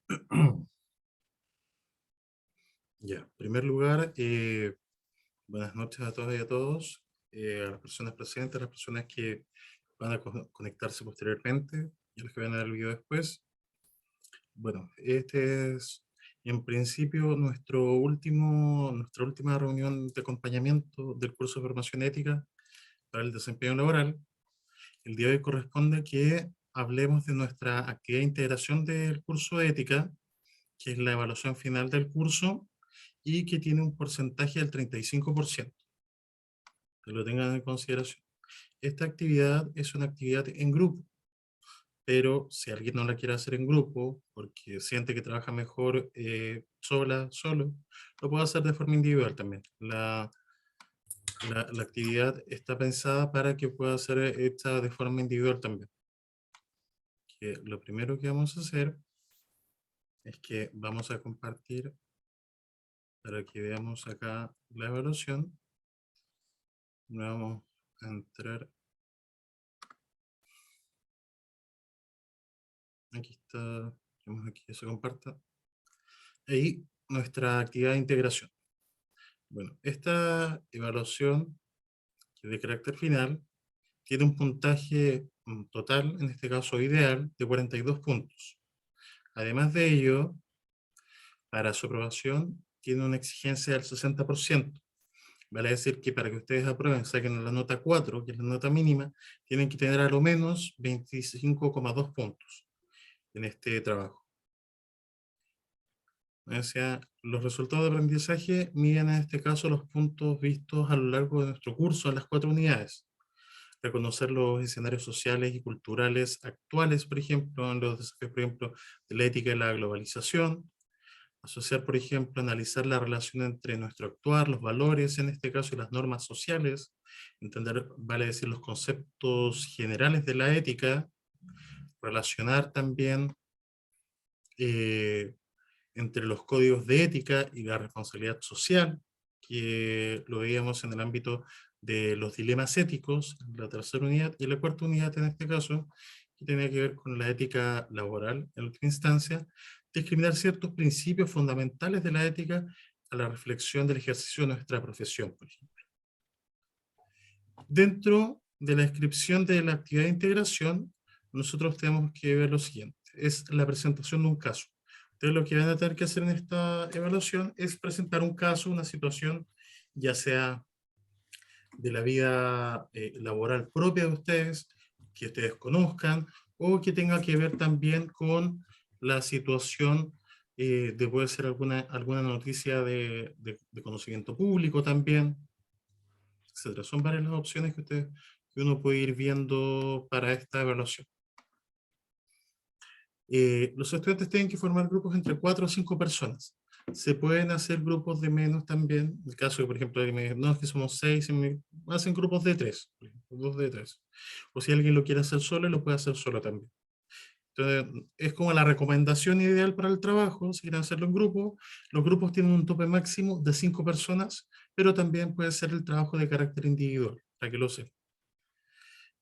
Ya, en primer lugar, buenas noches a todas y a todos, a las personas presentes, a las personas que van a conectarse posteriormente y a los que van a ver el video después. Bueno, este es en principio nuestra última reunión de acompañamiento del curso de formación ética para el desempeño laboral. El día de hoy corresponde que hablemos de nuestra actividad de integración del curso de ética, que es la evaluación final del curso y que tiene un porcentaje del 35%, que lo tengan en consideración. Esta actividad es una actividad en grupo, pero si alguien no la quiere hacer en grupo, porque siente que trabaja mejor solo, lo puede hacer de forma individual también. La actividad está pensada para que pueda ser hecha de forma individual también. Que lo primero que vamos a hacer es que vamos a compartir para que veamos acá la evaluación. Vamos a entrar. Aquí está, tenemos aquí que se comparta. Ahí nuestra actividad de integración. Bueno, esta evaluación, que es de carácter final, tiene un puntaje total, en este caso ideal, de 42 puntos. Además de ello, para su aprobación, tiene una exigencia del 60%. Vale decir que para que ustedes aprueben, saquen la nota 4, que es la nota mínima, tienen que tener a lo menos 25,2 puntos en este trabajo. O sea, los resultados de aprendizaje miden en este caso los puntos vistos a lo largo de nuestro curso en las 4 unidades. Reconocer los escenarios sociales y culturales actuales, por ejemplo, en los desafíos, por ejemplo, de la ética y la globalización. Asociar, por ejemplo, analizar la relación entre nuestro actuar, los valores, en este caso, y las normas sociales. Entender, vale decir, los conceptos generales de la ética. Relacionar también entre los códigos de ética y la responsabilidad social, que lo veíamos en el ámbito de los dilemas éticos, la tercera unidad, y la cuarta unidad en este caso, que tiene que ver con la ética laboral, en última instancia, discriminar ciertos principios fundamentales de la ética a la reflexión del ejercicio de nuestra profesión, por ejemplo. Dentro de la descripción de la actividad de integración, nosotros tenemos que ver lo siguiente, es la presentación de un caso. Entonces, lo que van a tener que hacer en esta evaluación es presentar un caso, una situación, ya sea de la vida laboral propia de ustedes, que ustedes conozcan, o que tenga que ver también con la situación de puede ser alguna noticia de conocimiento público también, etcétera. Son varias las opciones que uno puede ir viendo para esta evaluación. Los estudiantes tienen que formar grupos entre 4 o 5 personas. Se pueden hacer grupos de menos también. En el caso de, por ejemplo, no es que somos 6, hacen grupos de 3, por ejemplo, 2 de 3. O si alguien lo quiere hacer solo, lo puede hacer solo también. Entonces, es como la recomendación ideal para el trabajo, si quieren hacerlo en grupo. Los grupos tienen un tope máximo de 5 personas, pero también puede ser el trabajo de carácter individual, para que lo sepan.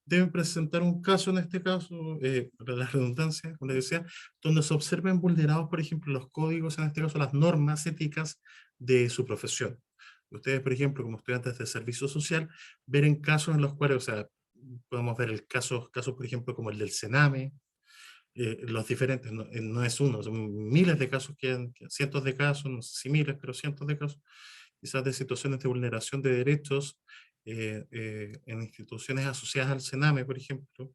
Deben presentar un caso, en este caso, para la redundancia, como les decía, donde se observen vulnerados, por ejemplo, los códigos, en este caso las normas éticas de su profesión. Ustedes, por ejemplo, como estudiantes de servicio social, ver en casos en los cuales, o sea, podemos ver el casos, por ejemplo, como el del Sename, los diferentes, no es uno, son miles de casos, cientos de casos, no sé si miles, pero cientos de casos, quizás de situaciones de vulneración de derechos en instituciones asociadas al Sename, por ejemplo,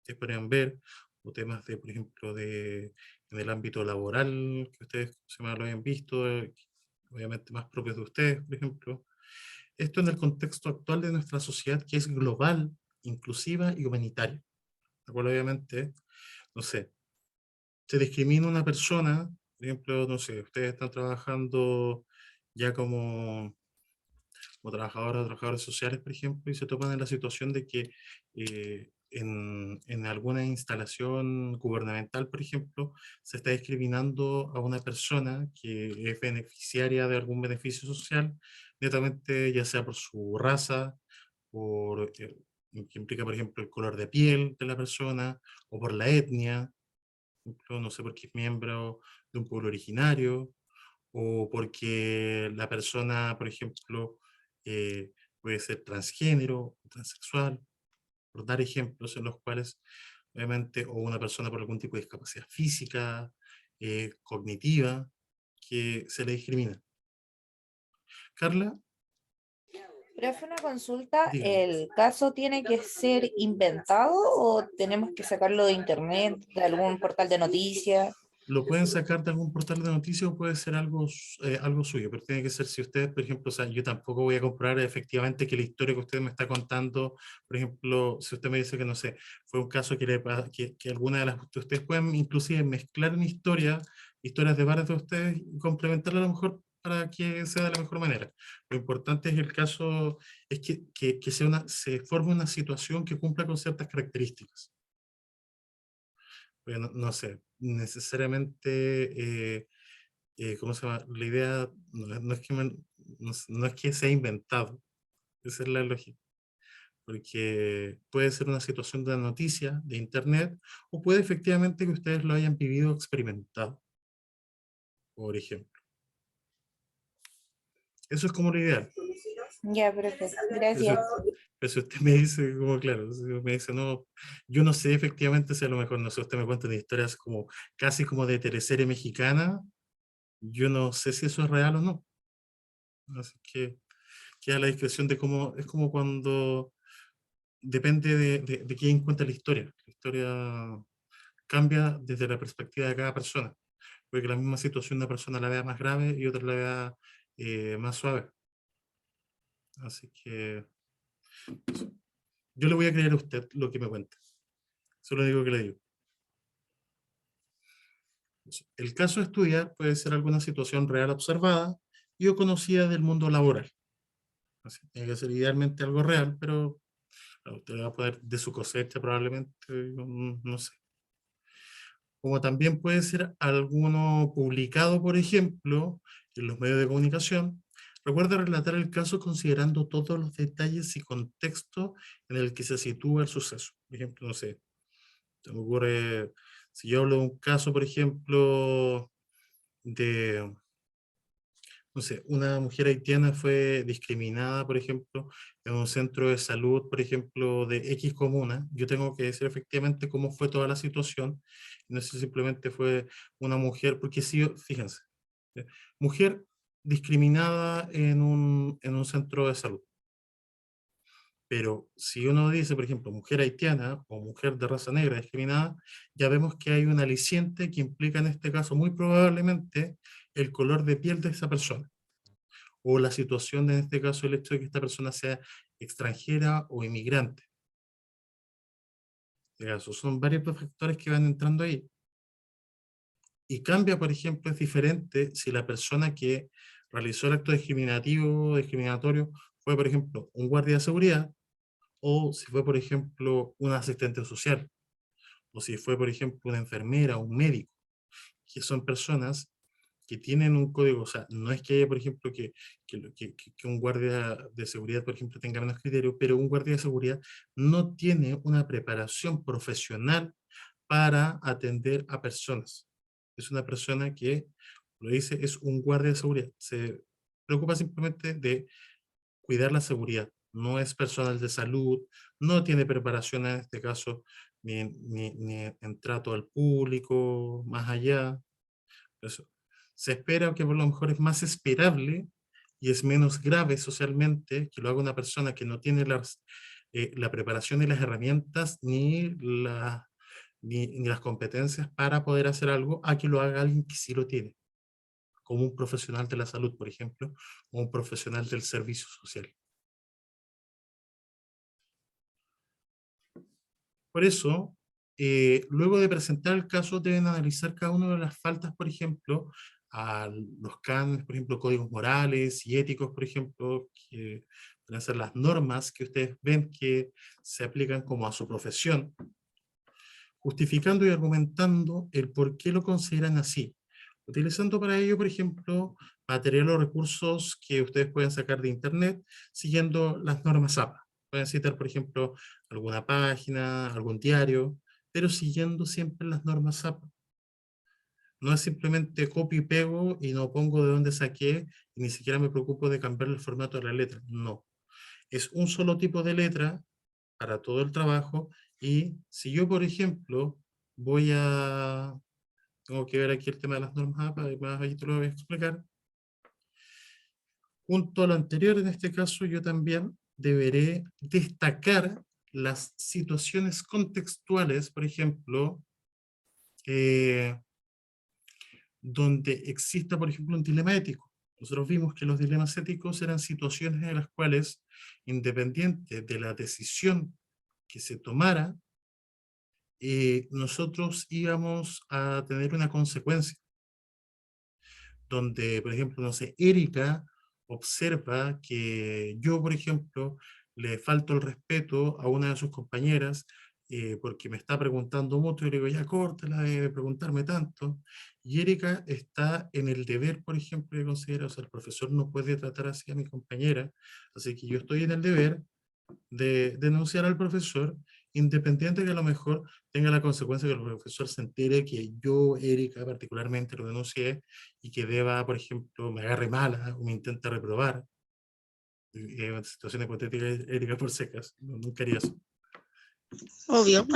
que podrían ver, o temas de, por ejemplo, en el ámbito laboral, que ustedes se me lo hayan visto, obviamente más propios de ustedes, por ejemplo. Esto en el contexto actual de nuestra sociedad, que es global, inclusiva y humanitaria. ¿De acuerdo? Obviamente, no sé, se discrimina a una persona, por ejemplo, no sé, ustedes están trabajando ya como trabajadoras o trabajadores sociales, por ejemplo, y se topan en la situación de que en alguna instalación gubernamental, por ejemplo, se está discriminando a una persona que es beneficiaria de algún beneficio social, netamente ya sea por su raza, por, que implica, por ejemplo, el color de piel de la persona, o por la etnia, ejemplo, no sé, porque es miembro de un pueblo originario, o porque la persona, por ejemplo, puede ser transgénero, transexual, por dar ejemplos en los cuales, obviamente, o una persona por algún tipo de discapacidad física, cognitiva, que se le discrimina. Carla, Profe, una consulta, dígame. ¿el caso tiene que ser inventado o tenemos que sacarlo de internet, de algún portal de noticias? Lo pueden sacar de algún portal de noticias o puede ser algo, algo suyo, pero tiene que ser si ustedes, por ejemplo, o sea, yo tampoco voy a comprobar efectivamente que la historia que usted me está contando, por ejemplo, si usted me dice que, no sé, fue un caso que alguna de las, ustedes pueden inclusive mezclar en historias de varios de ustedes y complementarla a lo mejor para que sea de la mejor manera. Lo importante es el caso, es que sea se forme una situación que cumpla con ciertas características. Bueno, no sé, necesariamente, ¿cómo se llama? La idea no es que, no es que sea inventado, esa es la lógica, porque puede ser una situación de noticia, de internet, o puede efectivamente que ustedes lo hayan vivido o experimentado, por ejemplo. Eso es como lo ideal. Ya, profe, Eso, gracias. pero si usted me dice, como claro, si me dice, no, yo no sé efectivamente si a lo mejor, no sé, usted me cuenta de historias como casi como de teleserie mexicana, yo no sé si eso es real o no. Así que queda a la discreción de cómo, es como cuando depende de quién cuenta la historia. La historia cambia desde la perspectiva de cada persona. Porque la misma situación una persona la vea más grave y otra la vea más suave. Así que yo le voy a creer a usted lo que me cuenta. Eso es lo único que le digo. El caso a estudiar puede ser alguna situación real observada y o conocida del mundo laboral. Así, tiene que ser idealmente algo real, pero claro, usted va a poder de su cosecha probablemente, no sé. Como también puede ser alguno publicado, por ejemplo, en los medios de comunicación. Recuerda relatar el caso considerando todos los detalles y contexto en el que se sitúa el suceso. Por ejemplo, no sé, se me ocurre, si yo hablo de un caso, por ejemplo, de, no sé, una mujer haitiana fue discriminada, por ejemplo, en un centro de salud, por ejemplo, de X comuna. Yo tengo que decir efectivamente cómo fue toda la situación. No sé si simplemente fue una mujer, porque sí, fíjense, ¿ya? Mujer discriminada en un centro de salud. Pero si uno dice, por ejemplo, mujer haitiana o mujer de raza negra discriminada, ya vemos que hay un aliciente que implica en este caso muy probablemente el color de piel de esa persona o la situación, en este caso, el hecho de que esta persona sea extranjera o inmigrante. En este caso, son varios los factores que van entrando ahí. Y cambia, por ejemplo, es diferente si la persona que realizó el acto discriminativo, discriminatorio, fue, por ejemplo, un guardia de seguridad, o si fue, por ejemplo, un asistente social, o si fue, por ejemplo, una enfermera o un médico, que son personas que tienen un código, o sea, no es que haya, por ejemplo, que un guardia de seguridad, por ejemplo, tenga menos criterios, pero un guardia de seguridad no tiene una preparación profesional para atender a personas. Es una persona que, lo dice, es un guardia de seguridad. Se preocupa simplemente de cuidar la seguridad. No es personal de salud, no tiene preparación en este caso ni en trato al público, más allá. Eso. Se espera que por lo mejor es más esperable y es menos grave socialmente que lo haga una persona que no tiene la preparación y las herramientas ni las competencias para poder hacer algo a que lo haga alguien que sí lo tiene, como un profesional de la salud, por ejemplo, o un profesional del servicio social. Por eso, luego de presentar el caso, deben analizar cada una de las faltas, por ejemplo, a los cánones, por ejemplo, códigos morales y éticos, por ejemplo, que van a ser las normas que ustedes ven que se aplican como a su profesión, justificando y argumentando el por qué lo consideran así, utilizando para ello, por ejemplo, material o recursos que ustedes pueden sacar de Internet siguiendo las normas APA. Pueden citar, por ejemplo, alguna página, algún diario, pero siguiendo siempre las normas APA. no es simplemente copio y pego y no pongo de dónde saqué, y ni siquiera me preocupo de cambiar el formato de la letra. No. Es un solo tipo de letra para todo el trabajo, y si yo, por ejemplo, tengo que ver aquí el tema de las normas APA, y más ahí te lo voy a explicar. Junto a lo anterior, en este caso, yo también deberé destacar las situaciones contextuales, por ejemplo, eh, donde exista, por ejemplo, un dilema ético. Nosotros vimos que los dilemas éticos eran situaciones en las cuales, independiente de la decisión que se tomara, nosotros íbamos a tener una consecuencia, donde, por ejemplo, no sé, Erika observa que yo, por ejemplo, le falto el respeto a una de sus compañeras porque me está preguntando mucho, y le digo, ya córtala de preguntarme tanto. Y Erika está en el deber, por ejemplo, de considerar, o sea, el profesor no puede tratar así a mi compañera, así que yo estoy en el deber de denunciar al profesor, independiente de que a lo mejor tenga la consecuencia que el profesor se entere que yo, Erika, particularmente lo denuncié, y que deba, por ejemplo, me agarre mala o me intente reprobar. Situación hipotética, Erika, por secas, nunca haría eso. Obvio.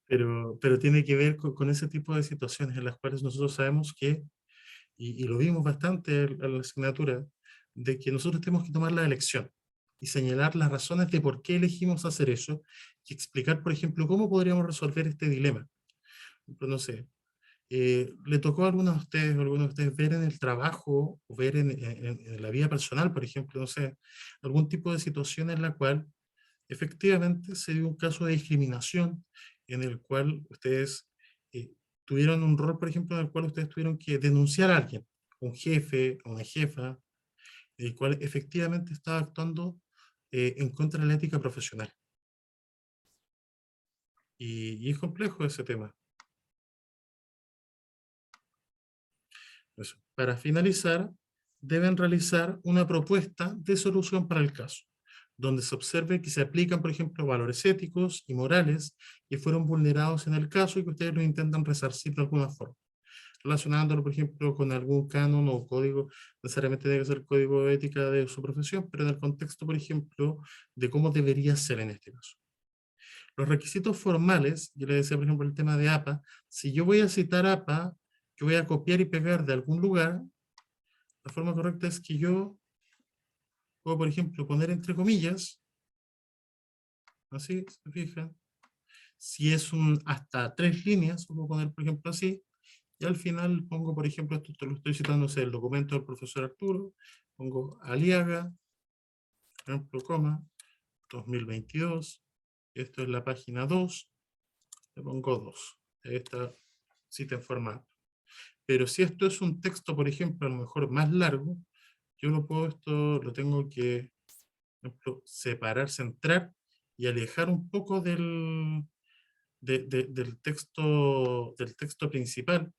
Pero tiene que ver con ese tipo de situaciones en las cuales nosotros sabemos que, y lo vimos bastante en la asignatura, de que nosotros tenemos que tomar la elección y señalar las razones de por qué elegimos hacer eso, y explicar, por ejemplo, cómo podríamos resolver este dilema. Pero no sé, ¿le tocó a algunos de ustedes, o algunos de ustedes ver en el trabajo o ver en la vida personal, por ejemplo, no sé, algún tipo de situación en la cual efectivamente se dio un caso de discriminación en el cual ustedes tuvieron un rol, por ejemplo, en el cual ustedes tuvieron que denunciar a alguien, un jefe, a una jefa, el cual efectivamente estaba actuando en contra de la ética profesional? Y es complejo ese tema. Eso. Para finalizar, deben realizar una propuesta de solución para el caso, donde se observe que se aplican, por ejemplo, valores éticos y morales que fueron vulnerados en el caso, y que ustedes lo intentan resarcir de alguna forma, relacionándolo, por ejemplo, con algún canon o código. Necesariamente debe ser el código de ética de su profesión, pero en el contexto, por ejemplo, de cómo debería ser en este caso. Los requisitos formales, yo le decía, por ejemplo, el tema de APA, si yo voy a citar APA, yo voy a copiar y pegar de algún lugar, la forma correcta es que yo puedo, por ejemplo, poner entre comillas, así, se fijan. Si es hasta 3 líneas, puedo poner, por ejemplo, así, y al final pongo, por ejemplo, esto te lo estoy citando, o sea, el documento del profesor Arturo, pongo Aliaga, por ejemplo, coma, 2022, esto es la página 2, le pongo 2, esta cita en formato. Pero si esto es un texto, por ejemplo, a lo mejor más largo, yo esto lo tengo que, por ejemplo, separar, centrar y alejar un poco del texto principal,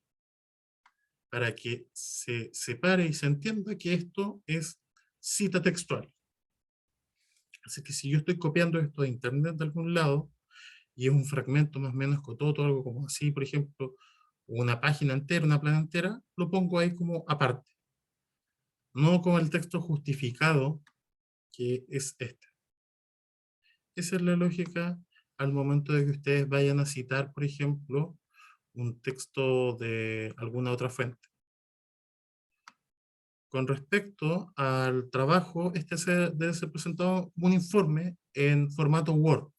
para que se separe y se entienda que esto es cita textual. Así que si yo estoy copiando esto de internet de algún lado, y es un fragmento más o menos cototo, algo como así, por ejemplo, una página entera, una plana entera, lo pongo ahí como aparte, no como el texto justificado, que es este. Esa es la lógica al momento de que ustedes vayan a citar, por ejemplo, un texto de alguna otra fuente. Con respecto al trabajo, debe ser presentado un informe en formato Word,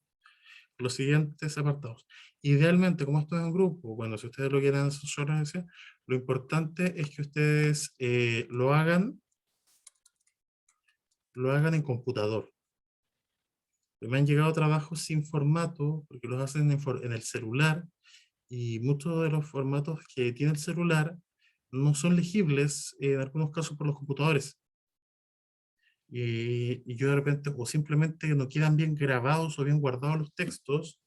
los siguientes apartados. Idealmente, como esto es un grupo, bueno, si ustedes lo quieren hacer, lo importante es que ustedes lo hagan en computador. Me han llegado trabajos sin formato, porque los hacen en el celular, y muchos de los formatos que tiene el celular no son legibles en algunos casos por los computadores. Y yo de repente, o simplemente no quedan bien grabados o bien guardados los textos,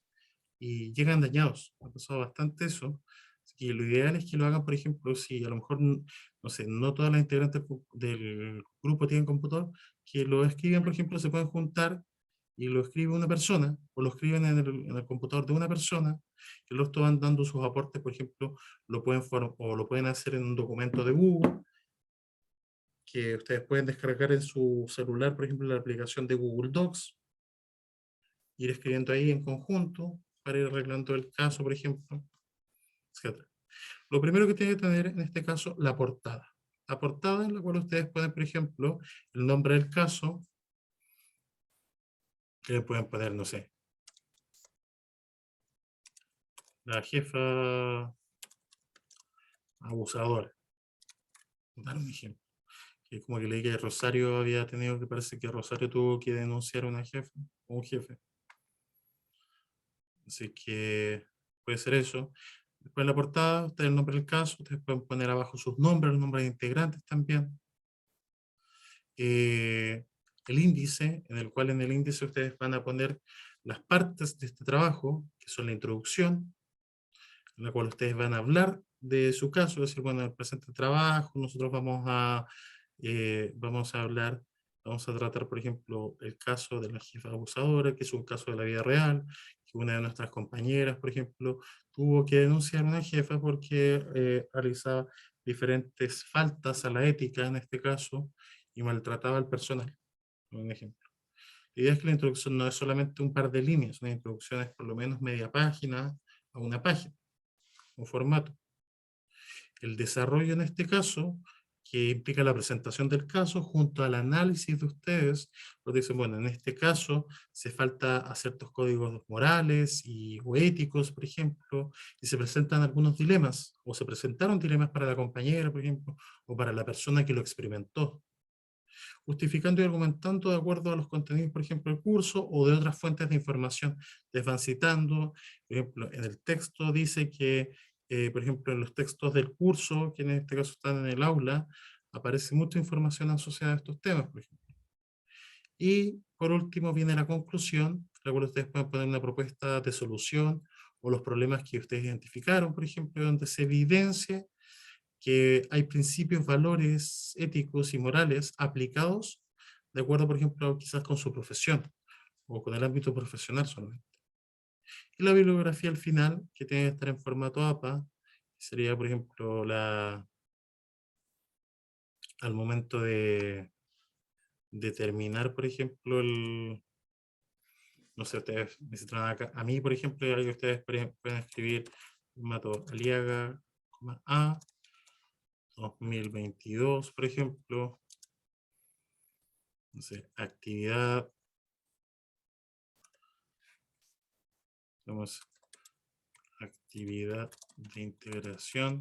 y llegan dañados. Me ha pasado bastante eso. Así que lo ideal es que lo hagan, por ejemplo, si a lo mejor, no sé, no todas las integrantes del grupo tienen computador, que lo escriban, por ejemplo, se pueden juntar y lo escribe una persona, o lo escriben en el computador de una persona, que los van dando sus aportes, por ejemplo, o lo pueden hacer en un documento de Google, que ustedes pueden descargar en su celular, por ejemplo, la aplicación de Google Docs, ir escribiendo ahí en conjunto, para ir arreglando el caso, por ejemplo, etc. Lo primero que tiene que tener, en este caso, la portada. La portada en la cual ustedes pueden, por ejemplo, el nombre del caso, que le pueden poner, no sé, la jefa abusadora, por dar un ejemplo. Que como que leí que Rosario había tenido, que parece que Rosario tuvo que denunciar a una jefa, o un jefe. Así que puede ser eso. Después en la portada, ustedes el nombre del caso, ustedes pueden poner abajo sus nombres, los nombres de integrantes también. El índice, en el índice ustedes van a poner las partes de este trabajo, que son la introducción, en la cual ustedes van a hablar de su caso, es decir, bueno, el presente trabajo, nosotros vamos a hablar, vamos a tratar, por ejemplo, el caso de la jefa abusadora, que es un caso de la vida real, que una de nuestras compañeras, por ejemplo, tuvo que denunciar a una jefa porque realizaba diferentes faltas a la ética, en este caso, y maltrataba al personal, un ejemplo. La idea es que la introducción no es solamente un par de líneas, una introducción es por lo menos media página a una página, un formato. El desarrollo en este caso, que implica la presentación del caso junto al análisis de ustedes, porque dicen, bueno, en este caso se falta a ciertos códigos morales o éticos, por ejemplo, y se presentan algunos dilemas, o se presentaron dilemas para la compañera, por ejemplo, o para la persona que lo experimentó, justificando y argumentando de acuerdo a los contenidos, por ejemplo, del curso o de otras fuentes de información. Les van citando, por ejemplo, en el texto dice que, por ejemplo, en los textos del curso, que en este caso están en el aula, aparece mucha información asociada a estos temas, por ejemplo. Y por último viene la conclusión, la cual ustedes pueden poner una propuesta de solución o los problemas que ustedes identificaron, por ejemplo, donde se evidencia que hay principios, valores éticos y morales aplicados de acuerdo, por ejemplo, quizás con su profesión o con el ámbito profesional solamente. Y la bibliografía al final, que tiene que estar en formato APA, sería, por ejemplo, al momento de determinar, por ejemplo, no sé, ustedes necesitan acá, a mí, por ejemplo, hay algo que ustedes pueden escribir formato Aliaga, A, 2022, por ejemplo, no sé, actividad, vamos, actividad de integración,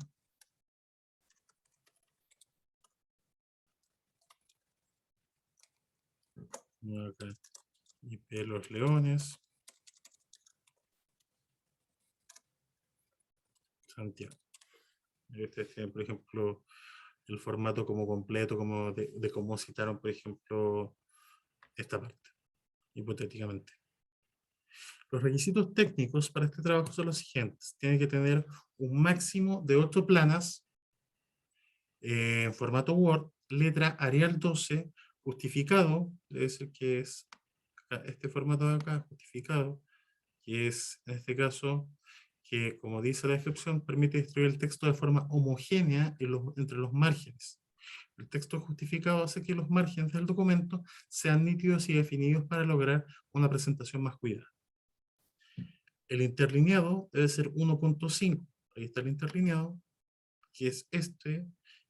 acá, IP Los Leones, Santiago. Y ustedes tienen, por ejemplo, el formato como completo, como de cómo citaron, por ejemplo, esta parte, hipotéticamente. Los requisitos técnicos para este trabajo son los siguientes. Tienen que tener un máximo de 8 planas en formato Word, letra Arial 12, justificado, debe ser que es este formato de acá, justificado, que es en este caso que, como dice la descripción, permite distribuir el texto de forma homogénea entre los márgenes. El texto justificado hace que los márgenes del documento sean nítidos y definidos para lograr una presentación más cuidada. El interlineado debe ser 1.5. Ahí está el interlineado, que es este,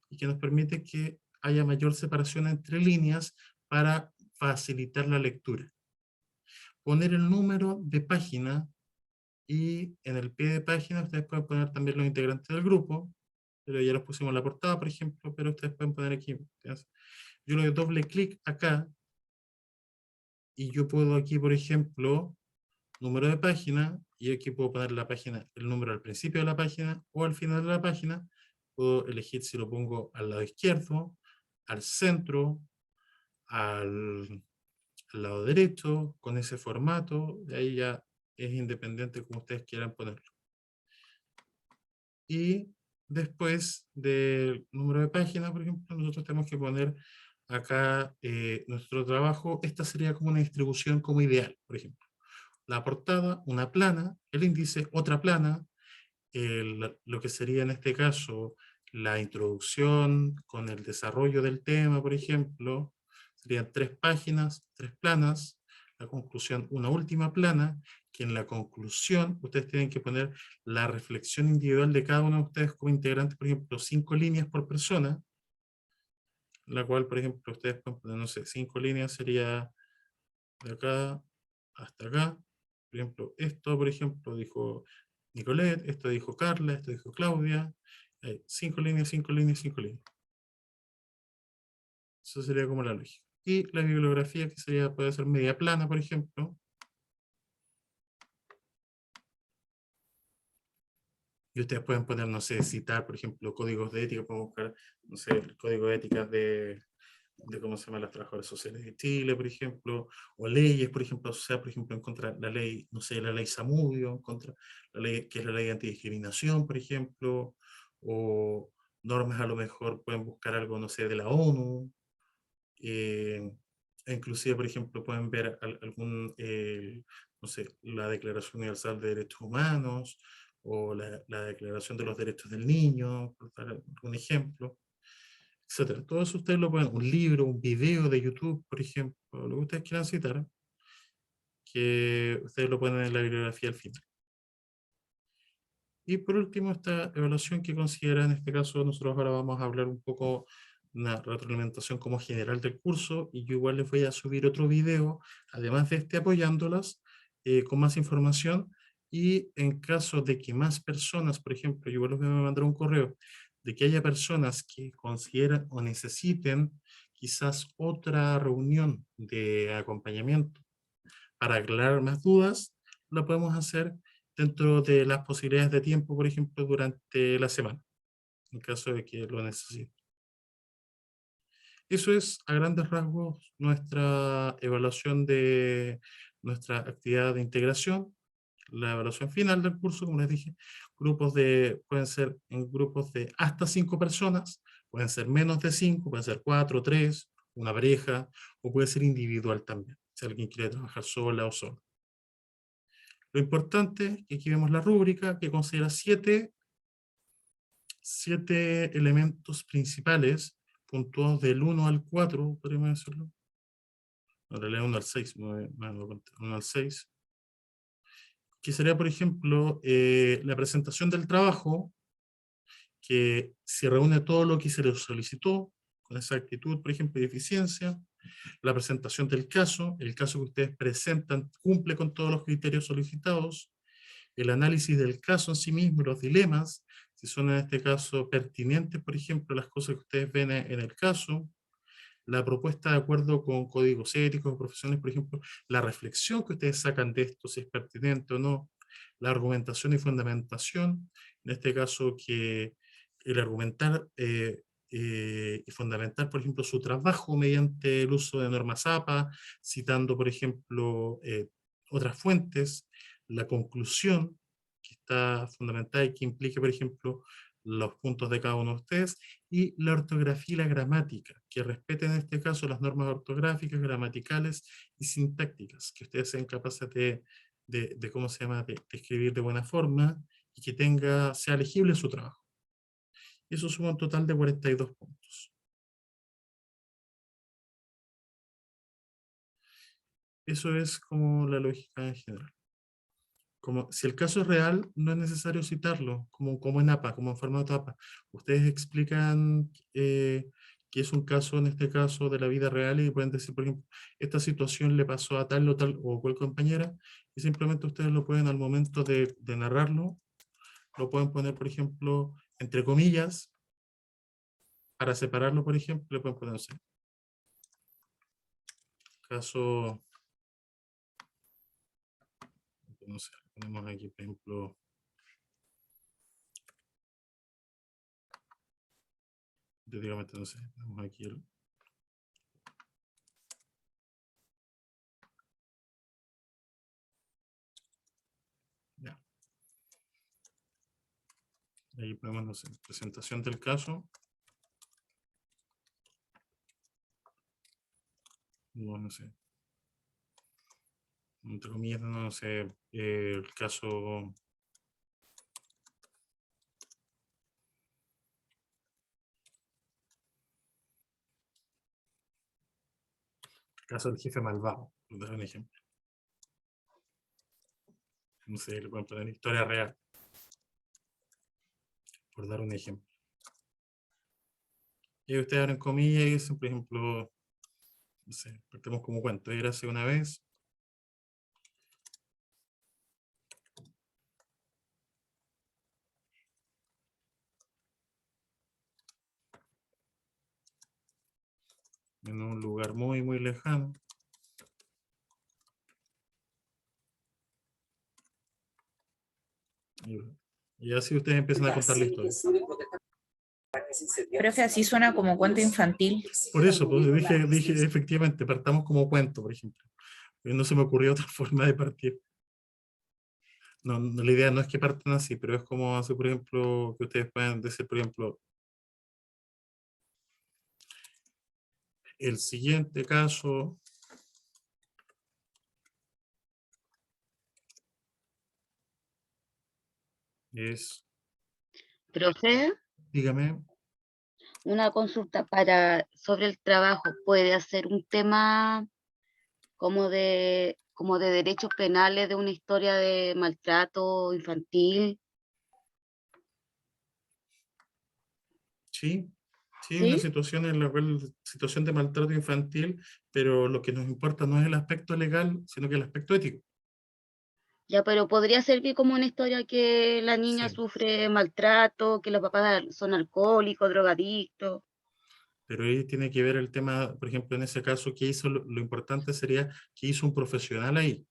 y que nos permite que haya mayor separación entre líneas para facilitar la lectura. Poner el número de página y en el pie de página ustedes pueden poner también los integrantes del grupo, pero ya los pusimos en la portada, por ejemplo, pero ustedes pueden poner aquí. Yo le doy doble clic acá y yo puedo aquí, por ejemplo, número de página, y aquí puedo poner la página, el número al principio de la página o al final de la página. Puedo elegir si lo pongo al lado izquierdo, al centro, al lado derecho, con ese formato, de ahí ya es independiente como ustedes quieran ponerlo. Y después del número de página, por ejemplo, nosotros tenemos que poner acá nuestro trabajo, esta sería como una distribución como ideal, por ejemplo. La portada, una plana, el índice, otra plana, lo que sería en este caso la introducción con el desarrollo del tema, por ejemplo, serían 3 páginas, 3 planas, la conclusión, una última plana, que en la conclusión ustedes tienen que poner la reflexión individual de cada uno de ustedes como integrantes, por ejemplo, 5 líneas por persona, la cual, por ejemplo, ustedes pueden poner, no sé, 5 líneas sería de acá hasta acá. Por ejemplo, esto, por ejemplo, dijo Nicolette, esto dijo Carla, esto dijo Claudia. 5 líneas, 5 líneas, 5 líneas. Eso sería como la lógica. Y la bibliografía, que sería, puede ser media plana, por ejemplo. Y ustedes pueden poner, no sé, citar, por ejemplo, códigos de ética, pueden buscar, no sé, el código de ética de cómo se llaman las trabajadoras sociales de Chile, por ejemplo, o leyes, por ejemplo, o sea, por ejemplo, en contra de la ley, no sé, la ley Zamudio, en contra la ley, que es la ley de antidiscriminación, por ejemplo, o normas a lo mejor pueden buscar algo, no sé, de la ONU, e inclusive, por ejemplo, pueden ver algún, no sé, la Declaración Universal de Derechos Humanos, o la Declaración de los Derechos del Niño, por dar un ejemplo, etcétera. Todo eso ustedes lo pueden, un libro, un video de YouTube, por ejemplo, lo que ustedes quieran citar, que ustedes lo ponen en la bibliografía al final. Y por último, esta evaluación que considera, en este caso, nosotros ahora vamos a hablar un poco una retroalimentación como general del curso, y yo igual les voy a subir otro video, además de este apoyándolas, con más información, y en caso de que más personas, por ejemplo, yo igual les voy a mandar un correo, de que haya personas que consideran o necesiten quizás otra reunión de acompañamiento para aclarar más dudas, lo podemos hacer dentro de las posibilidades de tiempo, por ejemplo, durante la semana, en caso de que lo necesite. Eso es, a grandes rasgos, nuestra evaluación de nuestra actividad de integración. La evaluación final del curso, como les dije, pueden ser en grupos de hasta 5 personas, pueden ser menos de 5, pueden ser 4, 3, una pareja, o puede ser individual también, si alguien quiere trabajar sola o solo. Lo importante es que aquí vemos la rúbrica que considera 7 elementos principales, puntuados del 1 al 4, podríamos decirlo. En realidad 1 al 6, 1 al 6. Que sería, por ejemplo, la presentación del trabajo, que se reúne todo lo que se le solicitó, con esa actitud, por ejemplo, de eficiencia. La presentación del caso, el caso que ustedes presentan cumple con todos los criterios solicitados. El análisis del caso en sí mismo, los dilemas, si son en este caso pertinentes, por ejemplo, las cosas que ustedes ven en el caso, la propuesta de acuerdo con códigos éticos, profesionales, por ejemplo, la reflexión que ustedes sacan de esto, si es pertinente o no, la argumentación y fundamentación, en este caso que el argumentar y fundamentar, por ejemplo, su trabajo mediante el uso de normas APA, citando, por ejemplo, otras fuentes, la conclusión que está fundamentada y que implique, por ejemplo, los puntos de cada uno de ustedes, y la ortografía y la gramática, que respeten en este caso las normas ortográficas, gramaticales y sintácticas, que ustedes sean capaces de ¿cómo se llama?, de escribir de buena forma y que sea legible su trabajo. Y eso suma un total de 42 puntos. Eso es como la lógica en general. Como, si el caso es real, no es necesario citarlo, como en APA, como en formato APA. Ustedes explican que es un caso, en este caso, de la vida real, y pueden decir, por ejemplo, esta situación le pasó a tal o cual compañera, y simplemente ustedes lo pueden, al momento de narrarlo, lo pueden poner, por ejemplo, entre comillas, para separarlo, por ejemplo, le pueden poner, no sé, caso, no sé, ponemos aquí, por ejemplo, prácticamente, no sé, tenemos aquí el... Ya. Ahí ponemos, no sé, presentación del caso. no sé, entre comillas, no sé, el caso del jefe malvado, por dar un ejemplo. No sé, le pueden poner historia real, por dar un ejemplo. Y ustedes abren comillas y dicen, por ejemplo, no sé, partamos como cuento, érase una vez en un lugar muy, muy lejano. Y así ustedes empiezan a contar la historia. Profe, así suena como cuento infantil. Por eso, pues, dije efectivamente, partamos como cuento, por ejemplo. No se me ocurrió otra forma de partir. No, la idea no es que partan así, pero es como hacer, por ejemplo, que ustedes puedan decir, por ejemplo, el siguiente caso es, Profe, dígame, una consulta sobre el trabajo. ¿Puede hacer un tema como de derechos penales de una historia de maltrato infantil? sí, sí, una ¿Sí? situación en la cual, situación de maltrato infantil, pero lo que nos importa no es el aspecto legal, sino que el aspecto ético. Ya, pero podría servir como una historia que la niña Sí, sufre maltrato, que los papás son alcohólicos, drogadictos. pero ahí tiene que ver el tema, por ejemplo, en ese caso, ¿qué hizo? Lo importante sería que hizo un profesional ahí.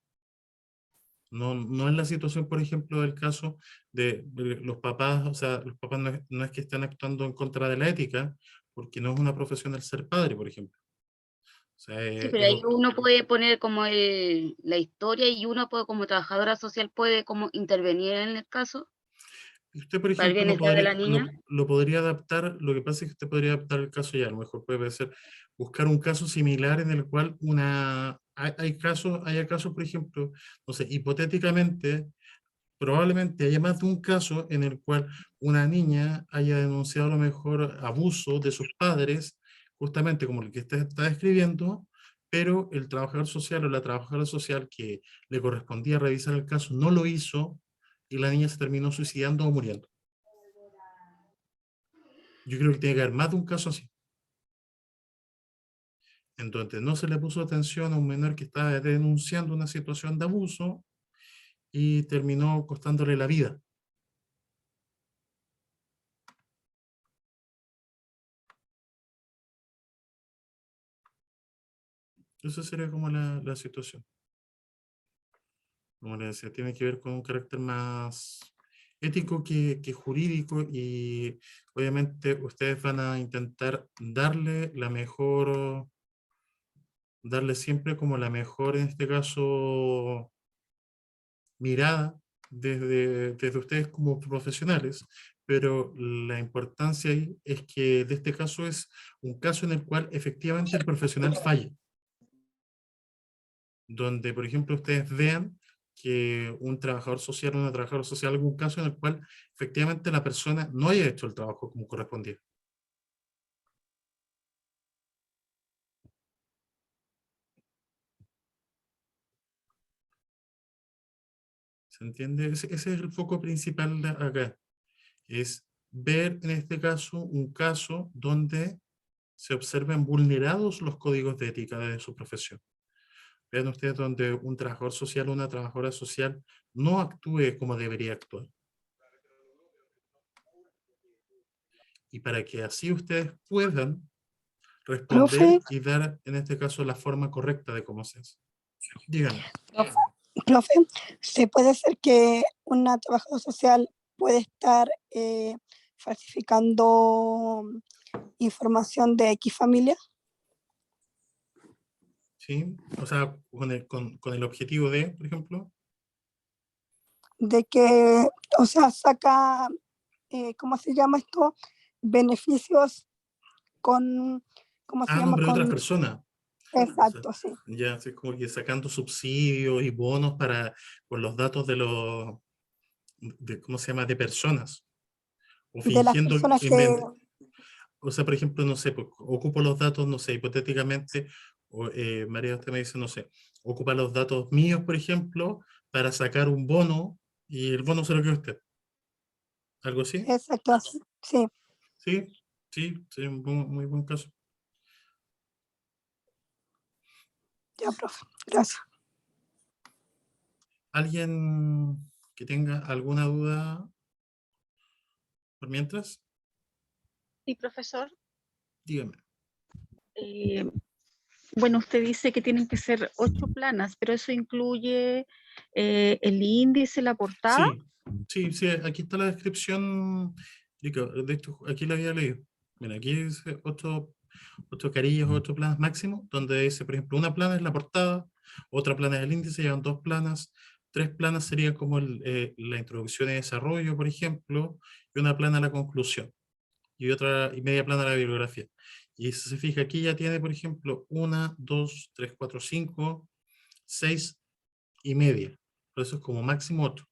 No, no es la situación, por ejemplo, del caso de los papás, o sea, los papás no es que estén actuando en contra de la ética, porque no es una profesión el ser padre, por ejemplo. O sea, Sí, pero ahí uno puede poner como la historia y uno puede, como trabajadora social, puede como intervenir en el caso usted, por para el ejemplo, bienestar de la niña. lo podría adaptar, lo que pasa es que usted podría adaptar el caso ya, a lo mejor puede ser buscar un caso similar en el cual haya casos, por ejemplo, no sé, hipotéticamente, probablemente haya más de un caso en el cual una niña haya denunciado a lo mejor abuso de sus padres, justamente como el que usted está describiendo, pero el trabajador social o la trabajadora social que le correspondía revisar el caso no lo hizo y la niña se terminó suicidando o muriendo. Yo creo que tiene que haber más de un caso así. Entonces no se le puso atención a un menor que estaba denunciando una situación de abuso y terminó costándole la vida. Esa sería como la situación. Como le decía, tiene que ver con un carácter más ético que jurídico y obviamente ustedes van a intentar darle siempre como la mejor, en este caso, mirada desde ustedes como profesionales, pero la importancia ahí es que de este caso es un caso en el cual efectivamente el profesional falla, donde, por ejemplo, ustedes vean que un trabajador social o una trabajadora social, algún caso en el cual efectivamente la persona no haya hecho el trabajo como correspondía. ¿Se entiende? Ese es el foco principal de acá. Es ver en este caso un caso donde se observen vulnerados los códigos de ética de su profesión. Vean ustedes donde un trabajador social o una trabajadora social no actúe como debería actuar. Y para que así ustedes puedan responder Profe, y dar, en este caso, la forma correcta de cómo se hace. Díganme. profe, ¿se puede hacer que una trabajadora social puede estar falsificando información de X familia? ¿Sí? O sea, con el objetivo de, por ejemplo. De que, o sea, saca, ¿cómo se llama esto? Beneficios con, ¿cómo se No, llama? pero de otras Con, personas. Exacto, sí. Ya, así como que sacando subsidios y bonos con los datos ¿cómo se llama? De personas. O De las fingiendo, personas que, o sea, por ejemplo, no sé, pues, ocupo los datos, no sé, hipotéticamente, María, usted me dice, no sé, ocupa los datos míos, por ejemplo, para sacar un bono y el bono se lo queda usted. ¿Algo así? exacto, sí, Sí, sí, sí, muy buen caso. ya, profe, gracias. ¿Alguien que tenga alguna duda por mientras? Sí, profesor. Dígame. Eh, bueno, usted dice que tienen que ser 8 planas, pero eso incluye el índice, la portada. Sí, aquí está la descripción. De hecho, aquí la había leído. Mira, aquí dice 8 carillas o 8 planas máximo, donde dice, por ejemplo, una plana es la portada, otra plana es el índice, llevan 2 planas, 3 planas sería como la introducción y desarrollo, por ejemplo, y una plana la conclusión, y media plana la bibliografía. Y si se fija, aquí ya tiene, por ejemplo, 1, 2, 3, 4, 5, 6 y media. Por eso es como máximo 8.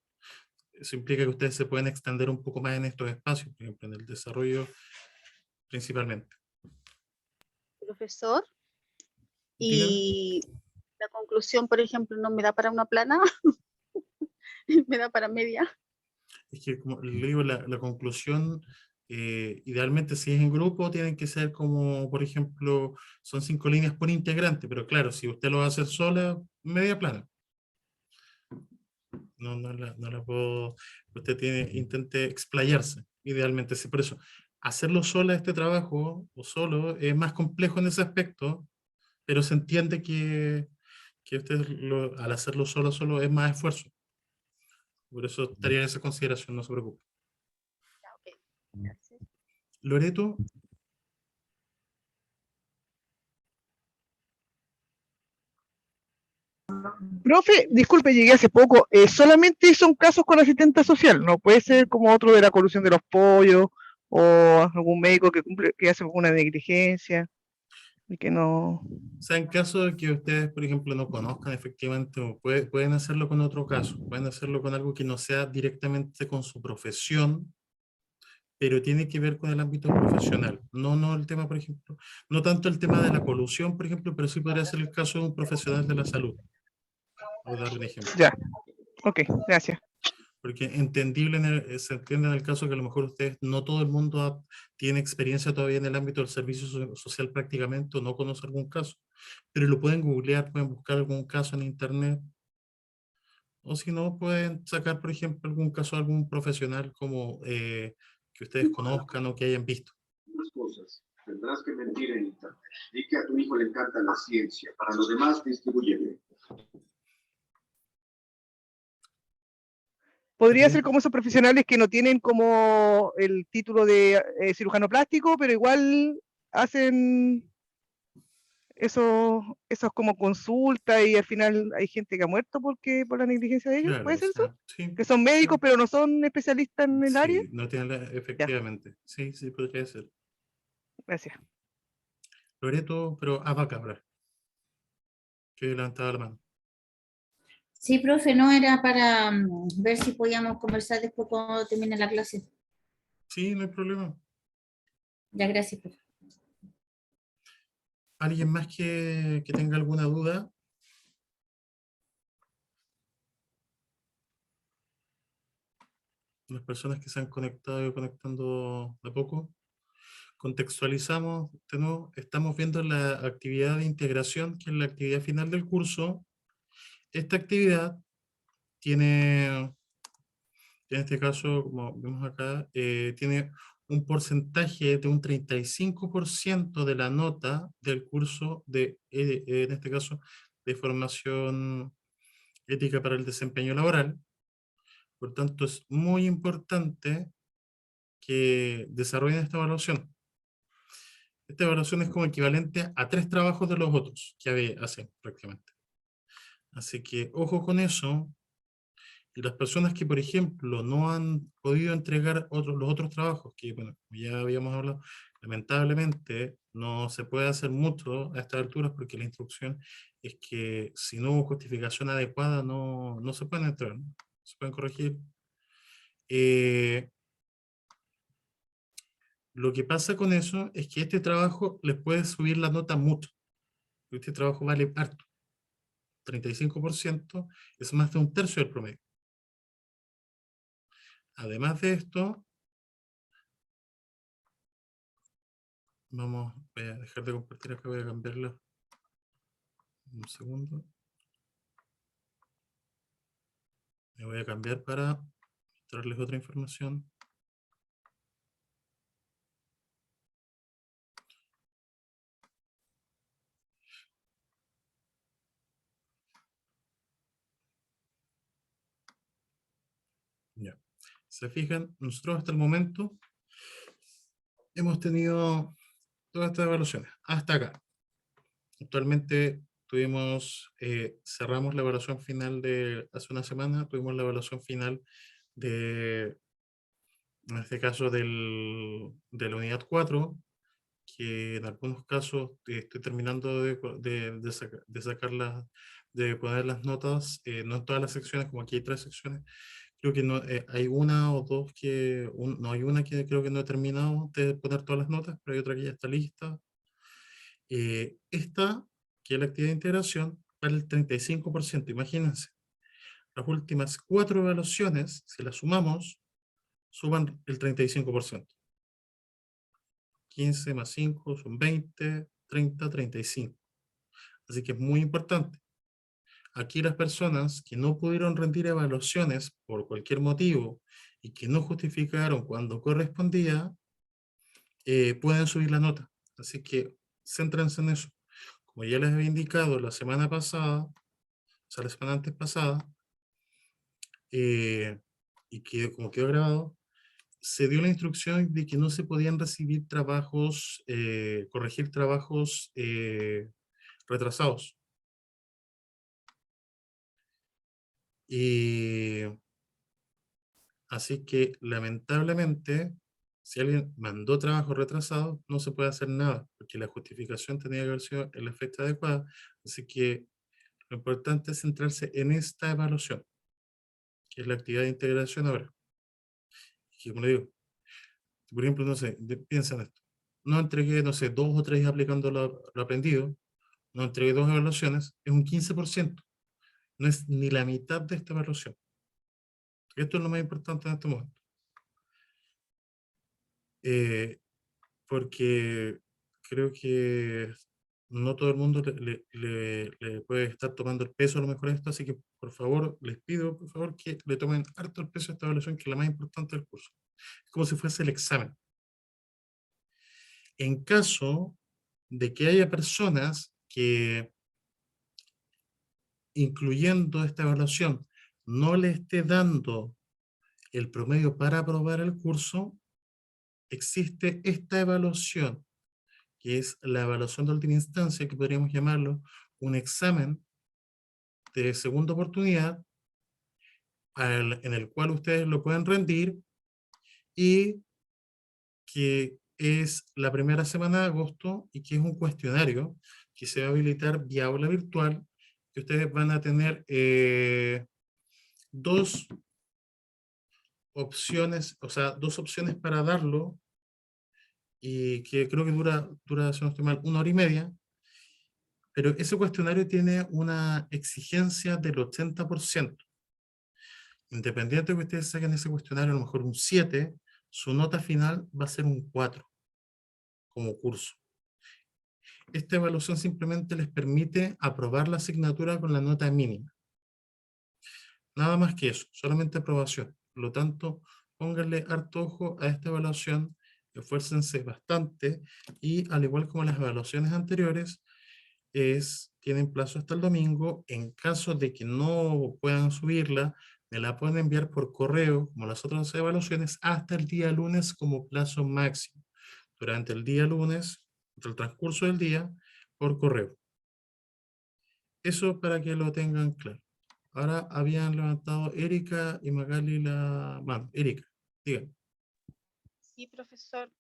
Eso implica que ustedes se pueden extender un poco más en estos espacios, por ejemplo, en el desarrollo principalmente. Profesor. Dígame. Y la conclusión, por ejemplo, no me da para una plana, me da para media. Es que, como le digo, la conclusión, idealmente si es en grupo, tienen que ser como, por ejemplo, son 5 líneas por integrante, pero claro, si usted lo va a hacer sola, media plana. No la puedo, intente explayarse, idealmente. Sí, por eso, hacerlo sola este trabajo, o solo, es más complejo en ese aspecto, pero se entiende que usted al hacerlo solo es más esfuerzo. Por eso estaría en esa consideración, no se preocupe. Ok, gracias. Loreto, Profe, disculpe, llegué hace poco. Solamente son casos con asistente social, no puede ser como otro de la colusión de los pollos o algún médico que hace alguna negligencia y que no. o sea, en caso de que ustedes, por ejemplo, no conozcan efectivamente, o pueden hacerlo con otro caso, pueden hacerlo con algo que no sea directamente con su profesión, pero tiene que ver con el ámbito profesional. No el tema, por ejemplo, no tanto el tema de la colusión, por ejemplo, pero sí podría ser el caso de un profesional de la salud, por dar un ejemplo. Ya, ok, gracias. Porque se entiende en el caso que a lo mejor ustedes, no todo el mundo tiene experiencia todavía en el ámbito del servicio social prácticamente, o no conoce algún caso, pero lo pueden googlear, pueden buscar algún caso en internet, o si no, pueden sacar, por ejemplo, algún caso de algún profesional como que ustedes conozcan o que hayan visto. Unas cosas, tendrás que mentir en internet. Di que a tu hijo le encanta la ciencia. Para lo demás, distribúyele. Podría Bien. ser como esos profesionales que no tienen como el título de cirujano plástico, pero igual hacen esos como consultas y al final hay gente que ha muerto por la negligencia de ellos. Claro, ¿Puede o ser eso? sea, sí, Que son médicos, sí, pero no son especialistas en el área. sí, no tienen Ya, efectivamente, sí, podría ser. gracias. Loreto, pero abacabra, que levantaba la mano. Sí, profe, no era para ver si podíamos conversar después cuando termine la clase. Sí, no hay problema. Ya, gracias, profe. ¿Alguien más que tenga alguna duda? Las personas que se han conectado y conectando de a poco. Contextualizamos, de nuevo, estamos viendo la actividad de integración, que es la actividad final del curso. Esta actividad tiene, en este caso, como vemos acá, tiene un porcentaje de un 35% de la nota del curso en este caso, de formación ética para el desempeño laboral. Por tanto, es muy importante que desarrollen esta evaluación. Esta evaluación es como equivalente a 3 trabajos de los otros que hacen prácticamente. Así que ojo con eso. Y las personas que, por ejemplo, no han podido entregar los otros trabajos, que, bueno, como ya habíamos hablado, lamentablemente no se puede hacer mucho a estas alturas porque la instrucción es que si no hubo justificación adecuada no se pueden entregar, ¿no? Se pueden corregir. Lo que pasa con eso es que este trabajo les puede subir la nota mucho. Este trabajo vale harto. 35% es más de un tercio del promedio. Además de esto, voy a dejar de compartir acá, voy a cambiarla. Un segundo. Me voy a cambiar para mostrarles otra información. Ya. Se fijan, nosotros hasta el momento hemos tenido todas estas evaluaciones, hasta acá. Actualmente cerramos la evaluación final de hace una semana, tuvimos la evaluación final de, en este caso, de la unidad 4, que en algunos casos estoy terminando de sacar de poner las notas, no en todas las secciones, como aquí hay 3 secciones. Creo que no, hay una o dos no hay una que creo que no he terminado de poner todas las notas, pero hay otra que ya está lista. Esta, que es la actividad de integración, para el 35%. Imagínense, las últimas 4 evaluaciones, si las sumamos, suban el 35%. 15 más 5 son 20, 30, 35. Así que es muy importante. Aquí las personas que no pudieron rendir evaluaciones por cualquier motivo y que no justificaron cuando correspondía, pueden subir la nota. Así que céntrense en eso. Como ya les había indicado la semana pasada, o sea, la semana antes pasada, y que como quedó grabado, se dio la instrucción de que no se podían recibir trabajos, corregir trabajos retrasados. Y así que lamentablemente, si alguien mandó trabajo retrasado, no se puede hacer nada, porque la justificación tenía que haber sido en la fecha adecuada. Así que lo importante es centrarse en esta evaluación, que es la actividad de integración ahora. Y como le digo, por ejemplo, no sé, piensa en esto. No entregué, no sé, 2 o 3 aplicando lo aprendido, no entregué 2 evaluaciones, es un 15%. No es ni la mitad de esta evaluación. Esto es lo más importante en este momento. Porque creo que no todo el mundo le puede estar tomando el peso a lo mejor a esto, así que por favor, les pido por favor que le tomen harto el peso a esta evaluación, que es la más importante del curso. Es como si fuese el examen. En caso de que haya personas que, incluyendo esta evaluación, no le esté dando el promedio para aprobar el curso, existe esta evaluación, que es la evaluación de última instancia, que podríamos llamarlo un examen de segunda oportunidad, en el cual ustedes lo pueden rendir, y que es la primera semana de agosto, y que es un cuestionario que se va a habilitar vía aula virtual, que ustedes van a tener 2 opciones, o sea, 2 opciones para darlo, y que creo que dura, si no estoy mal, 1 hora y media, pero ese cuestionario tiene una exigencia del 80%. Independiente de que ustedes saquen ese cuestionario, a lo mejor un 7, su nota final va a ser un 4 como curso. Esta evaluación simplemente les permite aprobar la asignatura con la nota mínima. Nada más que eso, solamente aprobación. Por lo tanto, pónganle harto ojo a esta evaluación, esfuércense bastante, y al igual como las evaluaciones anteriores, tienen plazo hasta el domingo. En caso de que no puedan subirla, me la pueden enviar por correo, como las otras evaluaciones, hasta el día lunes como plazo máximo. Durante el día lunes, el transcurso del día, por correo. Eso para que lo tengan claro. Ahora habían levantado Erika y Magali la mano. Erika, digan. Sí, profesor.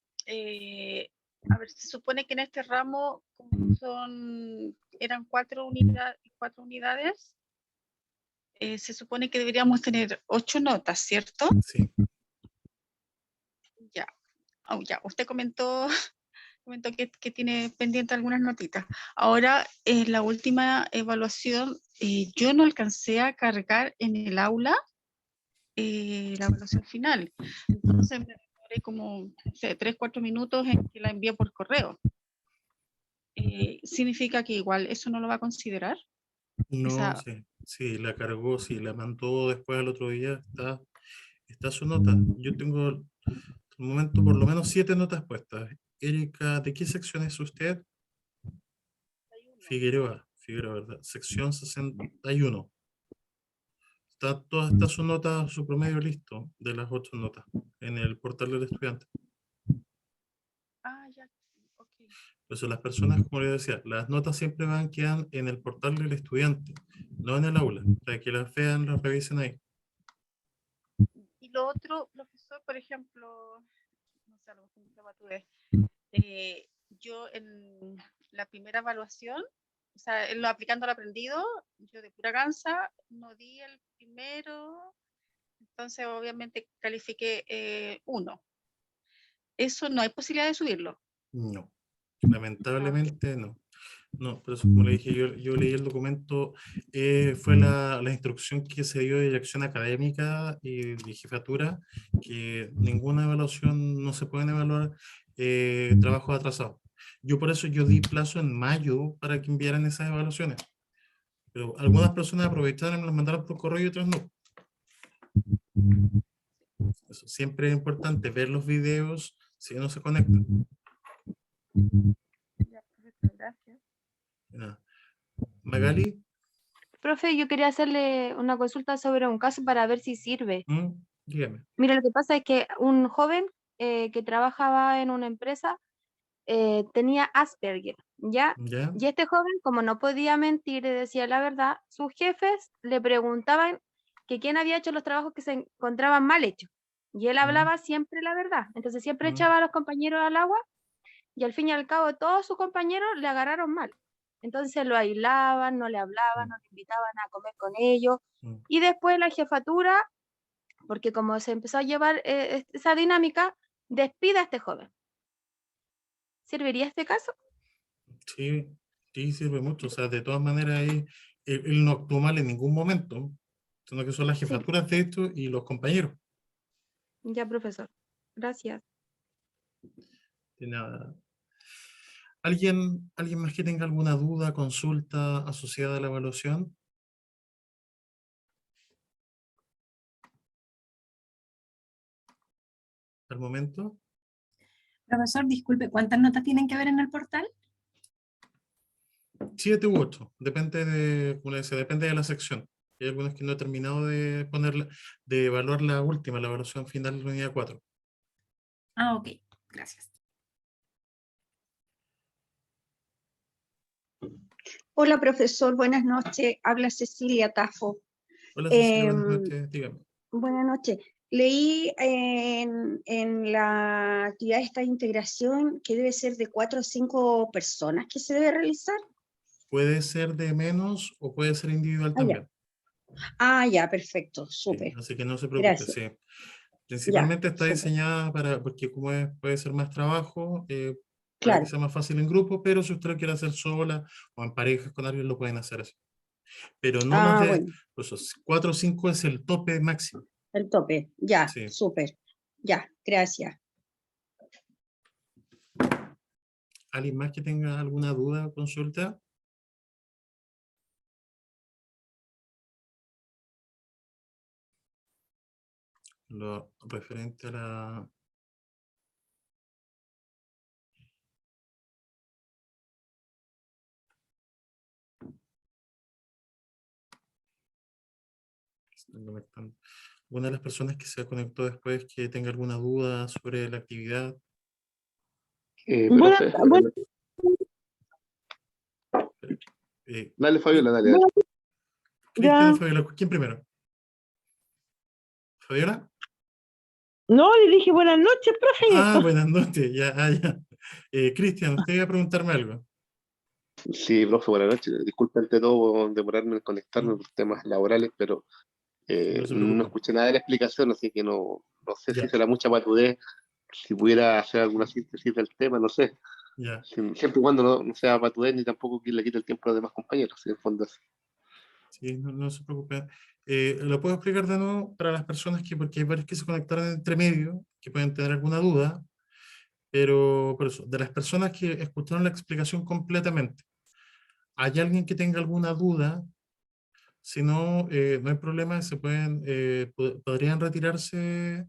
A ver, se supone que en este ramo como eran 4 unidades, se supone que deberíamos tener 8 notas, ¿cierto? Sí. Ya. Ya, usted comentó que tiene pendiente algunas notitas. Ahora, en la última evaluación, yo no alcancé a cargar en el aula la evaluación final. Entonces me demoré como, no sé, 3-4 minutos en que la envié por correo. ¿Significa que igual eso no lo va a considerar? No, Esa- sí, la cargó, sí, la mandó después al otro día, está su nota. Yo tengo, al momento, por lo menos 7 notas puestas. Erika, ¿de qué sección es usted? Figueroa, ¿verdad? Sección 61. Está su nota, su promedio listo de las 8 notas en el portal del estudiante. Ya, ok. Por eso las personas, como les decía, las notas siempre quedan en el portal del estudiante, no en el aula, para que las vean, las revisen ahí. Y lo otro, profesor, por ejemplo, no sé, a lo mejor me batué, yo en la primera evaluación, o sea, aplicando el aprendido, yo de pura gansa no di el primero, entonces obviamente califiqué 1. Eso no hay posibilidad de subirlo. No, lamentablemente no. No, por eso como le dije, yo leí el documento, fue la instrucción que se dio de dirección académica y de jefatura, que ninguna evaluación, no se pueden evaluar trabajos atrasados. Por eso yo di plazo en mayo para que enviaran esas evaluaciones. Pero algunas personas aprovecharon y me las mandaron por correo y otras no. Eso, siempre es importante ver los videos si no se conectan. Ya, perfecto, gracias. Nada. Magali, Profe, yo quería hacerle una consulta sobre un caso para ver si sirve. dígame. Mira, lo que pasa es que un joven que trabajaba en una empresa tenía Asperger, ¿ya? ¿Ya? Y este joven, como no podía mentir y decía la verdad, sus jefes le preguntaban que quién había hecho los trabajos que se encontraban mal hechos. Y él hablaba siempre la verdad. Entonces siempre echaba a los compañeros al agua y al fin y al cabo todos sus compañeros le agarraron mal. Entonces lo aislaban, no le hablaban, no le invitaban a comer con ellos. Y después la jefatura, porque como se empezó a llevar esa dinámica, despide a este joven. ¿Serviría este caso? Sí, sí, sirve mucho. O sea, de todas maneras, él no actuó mal en ningún momento, sino que son las jefaturas de esto y los compañeros. Ya, profesor. Gracias. De nada. ¿Alguien más que tenga alguna duda, consulta asociada a la evaluación? ¿Al momento? Profesor, disculpe, ¿cuántas notas tienen que ver en el portal? 7 u 8, depende de, como le decía, depende de la sección. Hay algunos que no he terminado de de evaluar la última, la evaluación final de la unidad 4. Ok, gracias. Hola, profesor, buenas noches. Habla Cecilia Tafo. Hola, Cecilia, buenas noches, dígame. Buenas noches. Leí en la actividad esta integración que debe ser de 4 o 5 personas que se debe realizar. Puede ser de menos o puede ser individual Ya. también. Ya, perfecto, súper. Así que no se preocupe. Gracias. Sí. Principalmente está súper. diseñada porque como puede ser más trabajo, para Claro. que sea más fácil en grupo, pero si usted lo quiere hacer sola o en parejas con alguien, lo pueden hacer así. Pero no más de Bueno, pues, 4 o 5 es el tope máximo. el tope, ya, Sí. súper. Ya, gracias. ¿Alguien más que tenga alguna duda o consulta? Lo referente a la... Una de las personas que se conectó después que tenga alguna duda sobre la actividad. Profe, Eh, dale Fabiola, dale. Cristian o Ya. Fabiola? ¿Quién primero? ¿Fabiola? No, le dije buenas noches, profe. Ah, buenas noches, ya, ya. Cristian, usted iba a preguntarme algo. Sí, profe, buenas noches. Disculpe ante todo por demorarme en conectarme por temas laborales, pero No se no preocupe. escuché nada de la explicación, así que no sé si Ya, será mucha patudez, si pudiera hacer alguna síntesis del tema, no sé. ya. Siempre y cuando no sea patudez ni tampoco que le quite el tiempo a los demás compañeros, en el fondo es. Sí, no se preocupe. Lo puedo explicar de nuevo para las personas porque hay varios que se conectaron entre medio, que pueden tener alguna duda, pero por eso, de las personas que escucharon la explicación completamente, ¿hay alguien que tenga alguna duda? Si no, no hay problema, podrían retirarse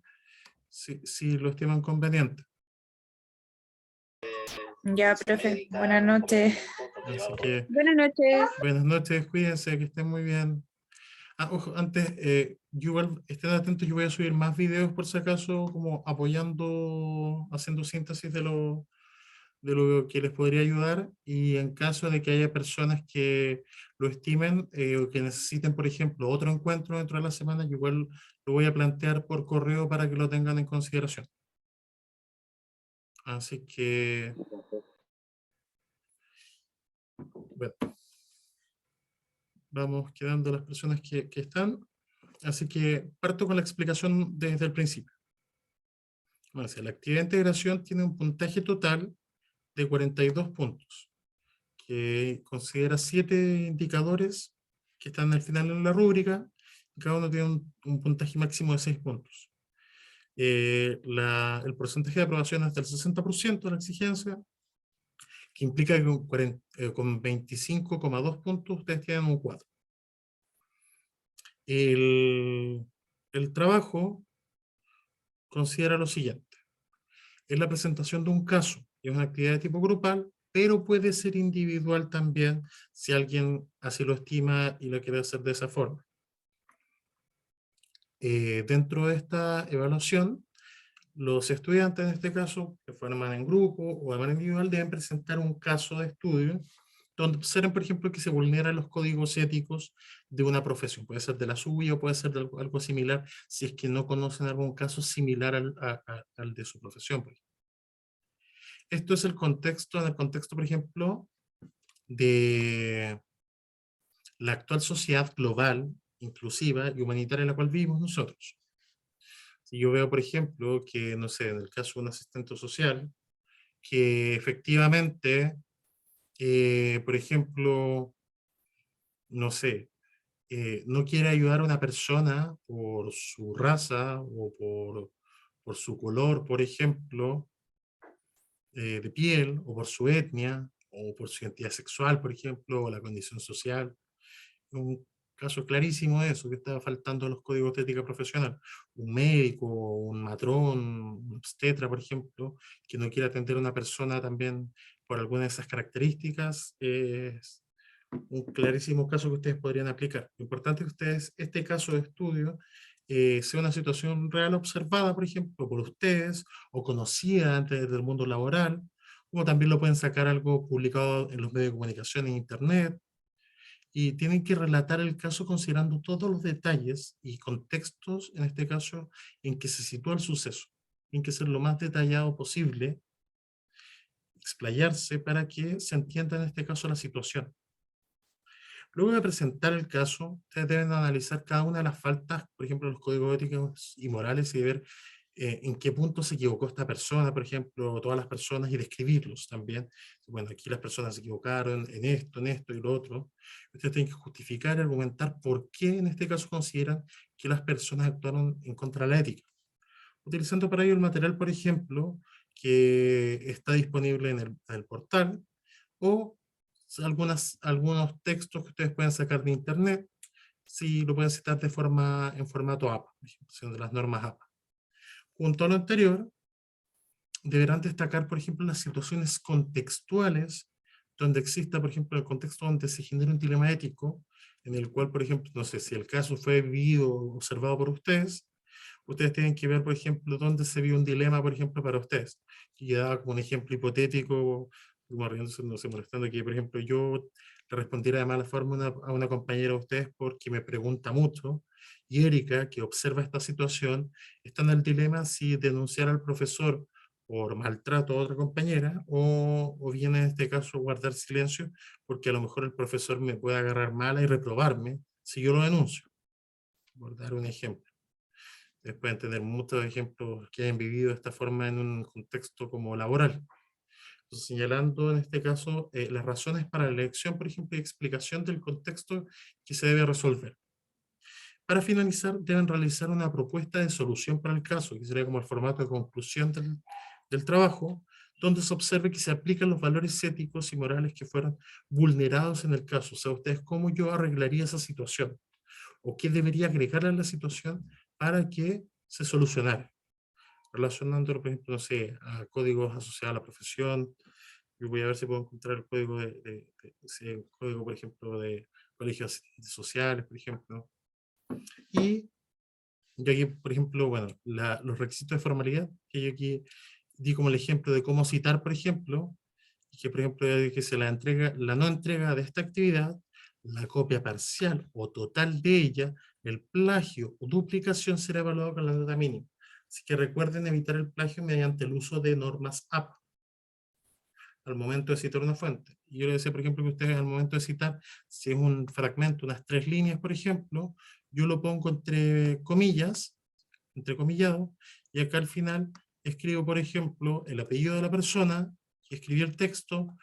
si lo estiman conveniente. Ya, profe, buenas noches. Así que, Buenas noches. buenas noches, cuídense, que estén muy bien. Ah, ojo, antes, yo igual, estén atentos, yo voy a subir más videos por si acaso, como apoyando, haciendo síntesis de lo que les podría ayudar, y en caso de que haya personas que lo estimen o que necesiten, por ejemplo, otro encuentro dentro de la semana, yo igual lo voy a plantear por correo para que lo tengan en consideración. Así que, bueno, vamos quedando las personas que están. Así que parto con la explicación desde el principio. O sea, la actividad de integración tiene un puntaje total de 42 puntos, que considera 7 indicadores que están al final en la rúbrica, y cada uno tiene un puntaje máximo de 6 puntos. El porcentaje de aprobación es del 60% de la exigencia, que implica que con 25,2 puntos ustedes tienen un 4. El trabajo considera lo siguiente: es la presentación de un caso, es una actividad de tipo grupal, pero puede ser individual también si alguien así lo estima y lo quiere hacer de esa forma. Dentro de esta evaluación, los estudiantes, en este caso, que forman en grupo o de manera individual, deben presentar un caso de estudio donde observen, por ejemplo, que se vulneran los códigos éticos de una profesión. Puede ser de la suya o puede ser de algo similar, si es que no conocen algún caso similar al de su profesión, por ejemplo. Esto es el contexto, en el contexto, por ejemplo, de la actual sociedad global, inclusiva y humanitaria en la cual vivimos nosotros. Si yo veo, por ejemplo, que, no sé, en el caso de un asistente social, que efectivamente, por ejemplo, no sé, no quiere ayudar a una persona por su raza o por su color, por ejemplo, de piel, o por su etnia, o por su identidad sexual, por ejemplo, o la condición social. Un caso clarísimo de eso, que estaba faltando a los códigos de ética profesional. Un médico, un matrón, un obstetra, por ejemplo, que no quiere atender a una persona también por alguna de esas características, es un clarísimo caso que ustedes podrían aplicar. Lo importante es que ustedes, este caso de estudio, sea una situación real observada, por ejemplo, por ustedes, o conocida antes del mundo laboral, como también lo pueden sacar algo publicado en los medios de comunicación en internet, y tienen que relatar el caso considerando todos los detalles y contextos, en este caso, en que se sitúa el suceso. Tienen que ser lo más detallado posible, explayarse para que se entienda en este caso la situación. Luego de presentar el caso, ustedes deben analizar cada una de las faltas, por ejemplo, los códigos éticos y morales, y ver en qué punto se equivocó esta persona, por ejemplo, todas las personas, y describirlos también. Bueno, aquí las personas se equivocaron en esto y lo otro. Ustedes tienen que justificar y argumentar por qué en este caso consideran que las personas actuaron en contra de la ética. Utilizando para ello el material, por ejemplo, que está disponible en el portal, o algunos textos que ustedes pueden sacar de internet, si lo pueden citar en formato APA, por ejemplo, de las normas APA. Junto a lo anterior, deberán destacar, por ejemplo, las situaciones contextuales donde exista, por ejemplo, el contexto donde se genera un dilema ético, en el cual, por ejemplo, no sé, si el caso fue vivido o observado por ustedes tienen que ver, por ejemplo, dónde se vio un dilema, por ejemplo, para ustedes. Y ya daba como un ejemplo hipotético, como riéndose, no sé, molestando, que, por ejemplo, yo le respondiera de mala forma a una compañera de ustedes porque me pregunta mucho, y Erika, que observa esta situación, está en el dilema si denunciar al profesor por maltrato a otra compañera o bien en este caso guardar silencio porque a lo mejor el profesor me puede agarrar mala y reprobarme si yo lo denuncio, por dar un ejemplo. Ustedes pueden tener muchos ejemplos que hayan vivido de esta forma en un contexto como laboral. Entonces, señalando en este caso las razones para la elección, por ejemplo, y explicación del contexto que se debe resolver. Para finalizar, deben realizar una propuesta de solución para el caso, que sería como el formato de conclusión del trabajo, donde se observe que se aplican los valores éticos y morales que fueron vulnerados en el caso. O sea, ustedes, ¿cómo yo arreglaría esa situación? ¿O qué debería agregarle a la situación para que se solucionara? Relacionándolo, por ejemplo, no sé, a códigos asociados a la profesión. Yo voy a ver si puedo encontrar el código el código, por ejemplo, de colegios sociales, por ejemplo. Y yo aquí, por ejemplo, bueno, los requisitos de formalidad, que yo aquí di como el ejemplo de cómo citar, por ejemplo, que por ejemplo que se la no entrega de esta actividad, la copia parcial o total de ella, el plagio o duplicación será evaluado con la nota mínima. Así que recuerden evitar el plagio mediante el uso de normas AP al momento de citar una fuente. Y yo le decía, por ejemplo, que ustedes al momento de citar, si es un fragmento, unas 3 líneas, por ejemplo, yo lo pongo entre comillas, entrecomillado, y acá al final escribo, por ejemplo, el apellido de la persona que escribió el texto,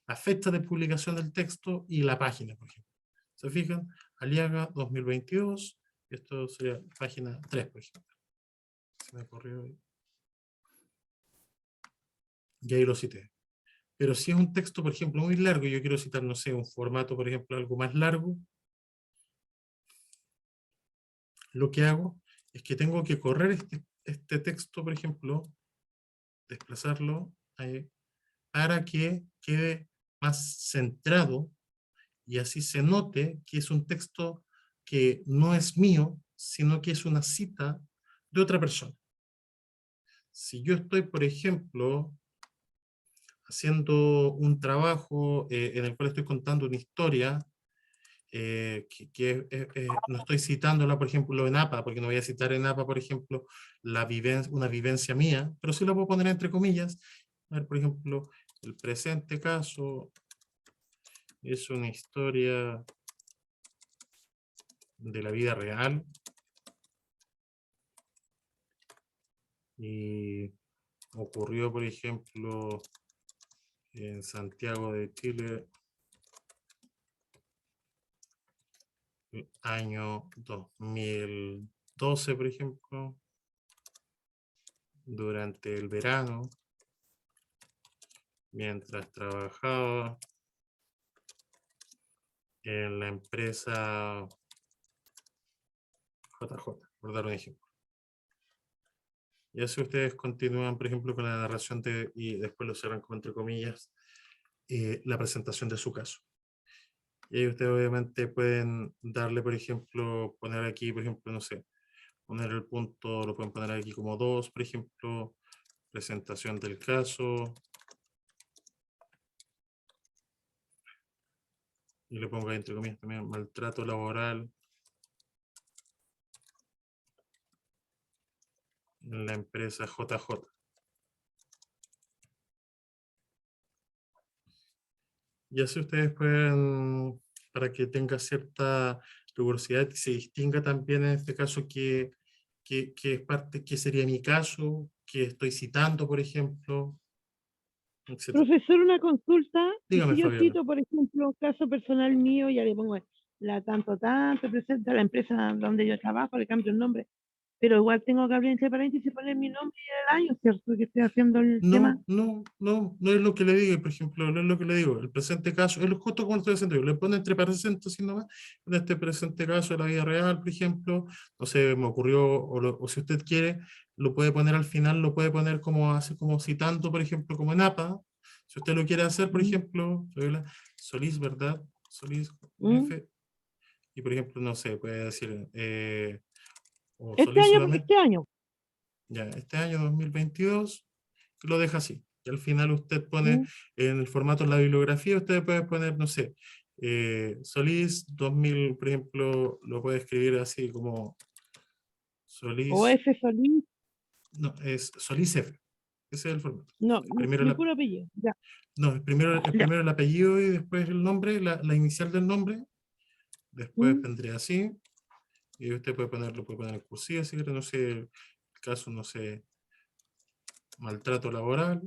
la fecha de publicación del texto y la página, por ejemplo. ¿Se fijan? Aliaga 2022, esto sería página 3, por ejemplo. Se me corrió ahí. Y ahí lo cité. Pero si es un texto, por ejemplo, muy largo, yo quiero citar, no sé, un formato, por ejemplo, algo más largo, lo que hago es que tengo que correr este texto, por ejemplo, desplazarlo ahí, para que quede más centrado y así se note que es un texto que no es mío, sino que es una cita de otra persona. Si yo estoy, por ejemplo, haciendo un trabajo en el cual estoy contando una historia, no estoy citándola, por ejemplo, en APA, porque no voy a citar en APA, por ejemplo, una vivencia mía, pero sí la puedo poner entre comillas. A ver, por ejemplo, el presente caso es una historia de la vida real y ocurrió, por ejemplo, en Santiago de Chile, el año 2012, por ejemplo, durante el verano, mientras trabajaba en la empresa JJ, por dar un ejemplo. Y así ustedes continúan, por ejemplo, con la narración y después lo cierran como entre comillas, la presentación de su caso. Y ahí ustedes obviamente pueden darle, por ejemplo, poner aquí, por ejemplo, no sé, poner el punto, lo pueden poner aquí como 2, por ejemplo, presentación del caso. Y le pongo ahí entre comillas también, maltrato laboral en la empresa JJ. Y así ustedes pueden, para que tenga cierta rigurosidad y se distinga también en este caso que es parte, que sería mi caso, que estoy citando, por ejemplo, etc. Profesor, una consulta. Dígame, Si yo Fabiola. cito, por ejemplo, un caso personal mío, ya le pongo la tanto, presenta la empresa donde yo trabajo, le cambio el nombre, pero igual tengo que abrir entre paréntesis y poner mi nombre y el año, ¿cierto? Que estoy haciendo el tema. No es lo que le digo, por ejemplo, no es lo que le digo. El presente caso, es justo como lo estoy haciendo yo, le pone entre paréntesis nomás, en este presente caso de la vida real, por ejemplo, no sé, me ocurrió, o si usted quiere, lo puede poner al final, lo puede poner como hace, como citando, por ejemplo, como en APA. Si usted lo quiere hacer, por ejemplo, Solís, ¿verdad? Solís, F. Y por ejemplo, no sé, puede decir, o Solís solamente. Este año. Ya, este año 2022, lo deja así. Y al final usted pone en el formato de la bibliografía, usted puede poner, no sé, Solís 2000, por ejemplo, lo puede escribir así como Solís. O F Solís. No, es Solís F. Ese es el formato. No, Primero mi la- puro apellido. Ya. No, primero el apellido y después el nombre, la inicial del nombre. Después vendría así. Y usted puede poner en cursiva, si quiere, no sé, el caso, no sé, maltrato laboral.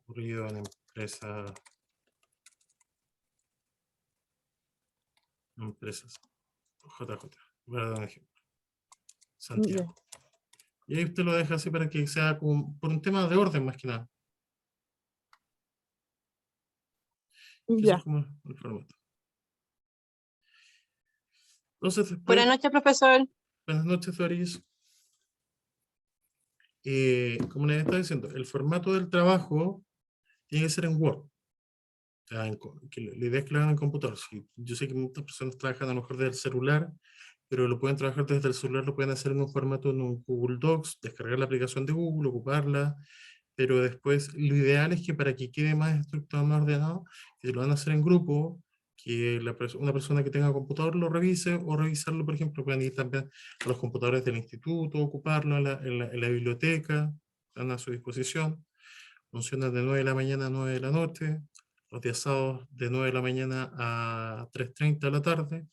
Ocurrido en empresas JJ. Voy a dar un ejemplo. Santiago. Y ahí usted lo deja así para que sea por un tema de orden más que nada. Eso Ya. es como el formato. Entonces, después, Buenas noches, profesor. buenas noches, Doris. Como les estaba diciendo, el formato del trabajo tiene que ser en Word. O sea, la idea es que lo hagan en computador. Sí, yo sé que muchas personas trabajan a lo mejor desde el celular, pero lo pueden trabajar desde el celular, lo pueden hacer en un formato en un Google Docs, descargar la aplicación de Google, ocuparla, pero después lo ideal es que para que quede más estructurado, más ordenado, que lo van a hacer en grupo, que una persona que tenga computador lo revise, o revisarlo, por ejemplo, pueden ir también a los computadores del instituto, ocuparlo en la biblioteca, están a su disposición. Funciona de 9 de la mañana a 9 de la noche, los días sábados de 9 de la mañana a 3:30 de la tarde.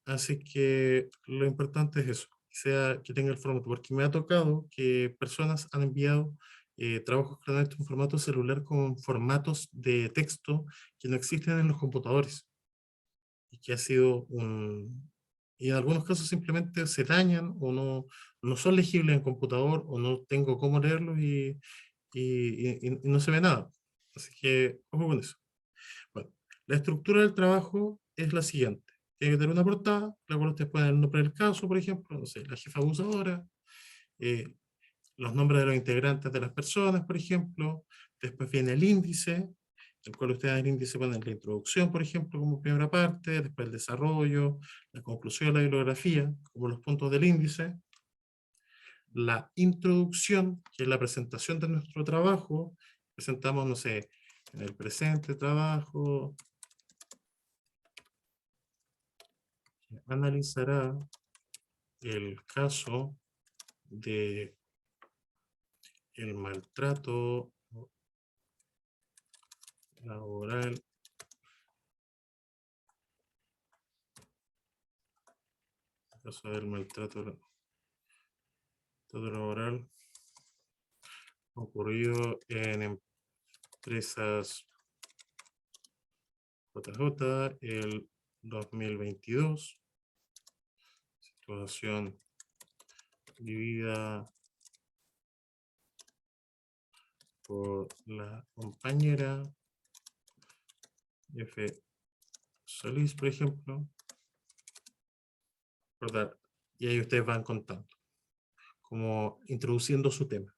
Así que lo importante es eso, que tenga el formato, porque me ha tocado que personas han enviado trabajos que han hecho en formato celular con formatos de texto que no existen en los computadores. Y que ha sido y en algunos casos simplemente se dañan o no son legibles en computador o no tengo cómo leerlos y no se ve nada. Así que, ojo con eso. Bueno, la estructura del trabajo es la siguiente. Tiene que tener una portada, la cual ustedes ponen el nombre del caso, por ejemplo, no sé, la jefa abusadora, los nombres de los integrantes de las personas, por ejemplo. Después viene el índice, el cual ustedes en el índice ponen la introducción, por ejemplo, como primera parte, después el desarrollo, la conclusión, la bibliografía, como los puntos del índice. La introducción, que es la presentación de nuestro trabajo, presentamos, no sé, en el presente trabajo, analizará el caso de el maltrato laboral caso del maltrato laboral ocurrido en empresas JJ el 2022, situación vivida por la compañera F. Solís, por ejemplo, ¿verdad? Y ahí ustedes van contando, como introduciendo su tema.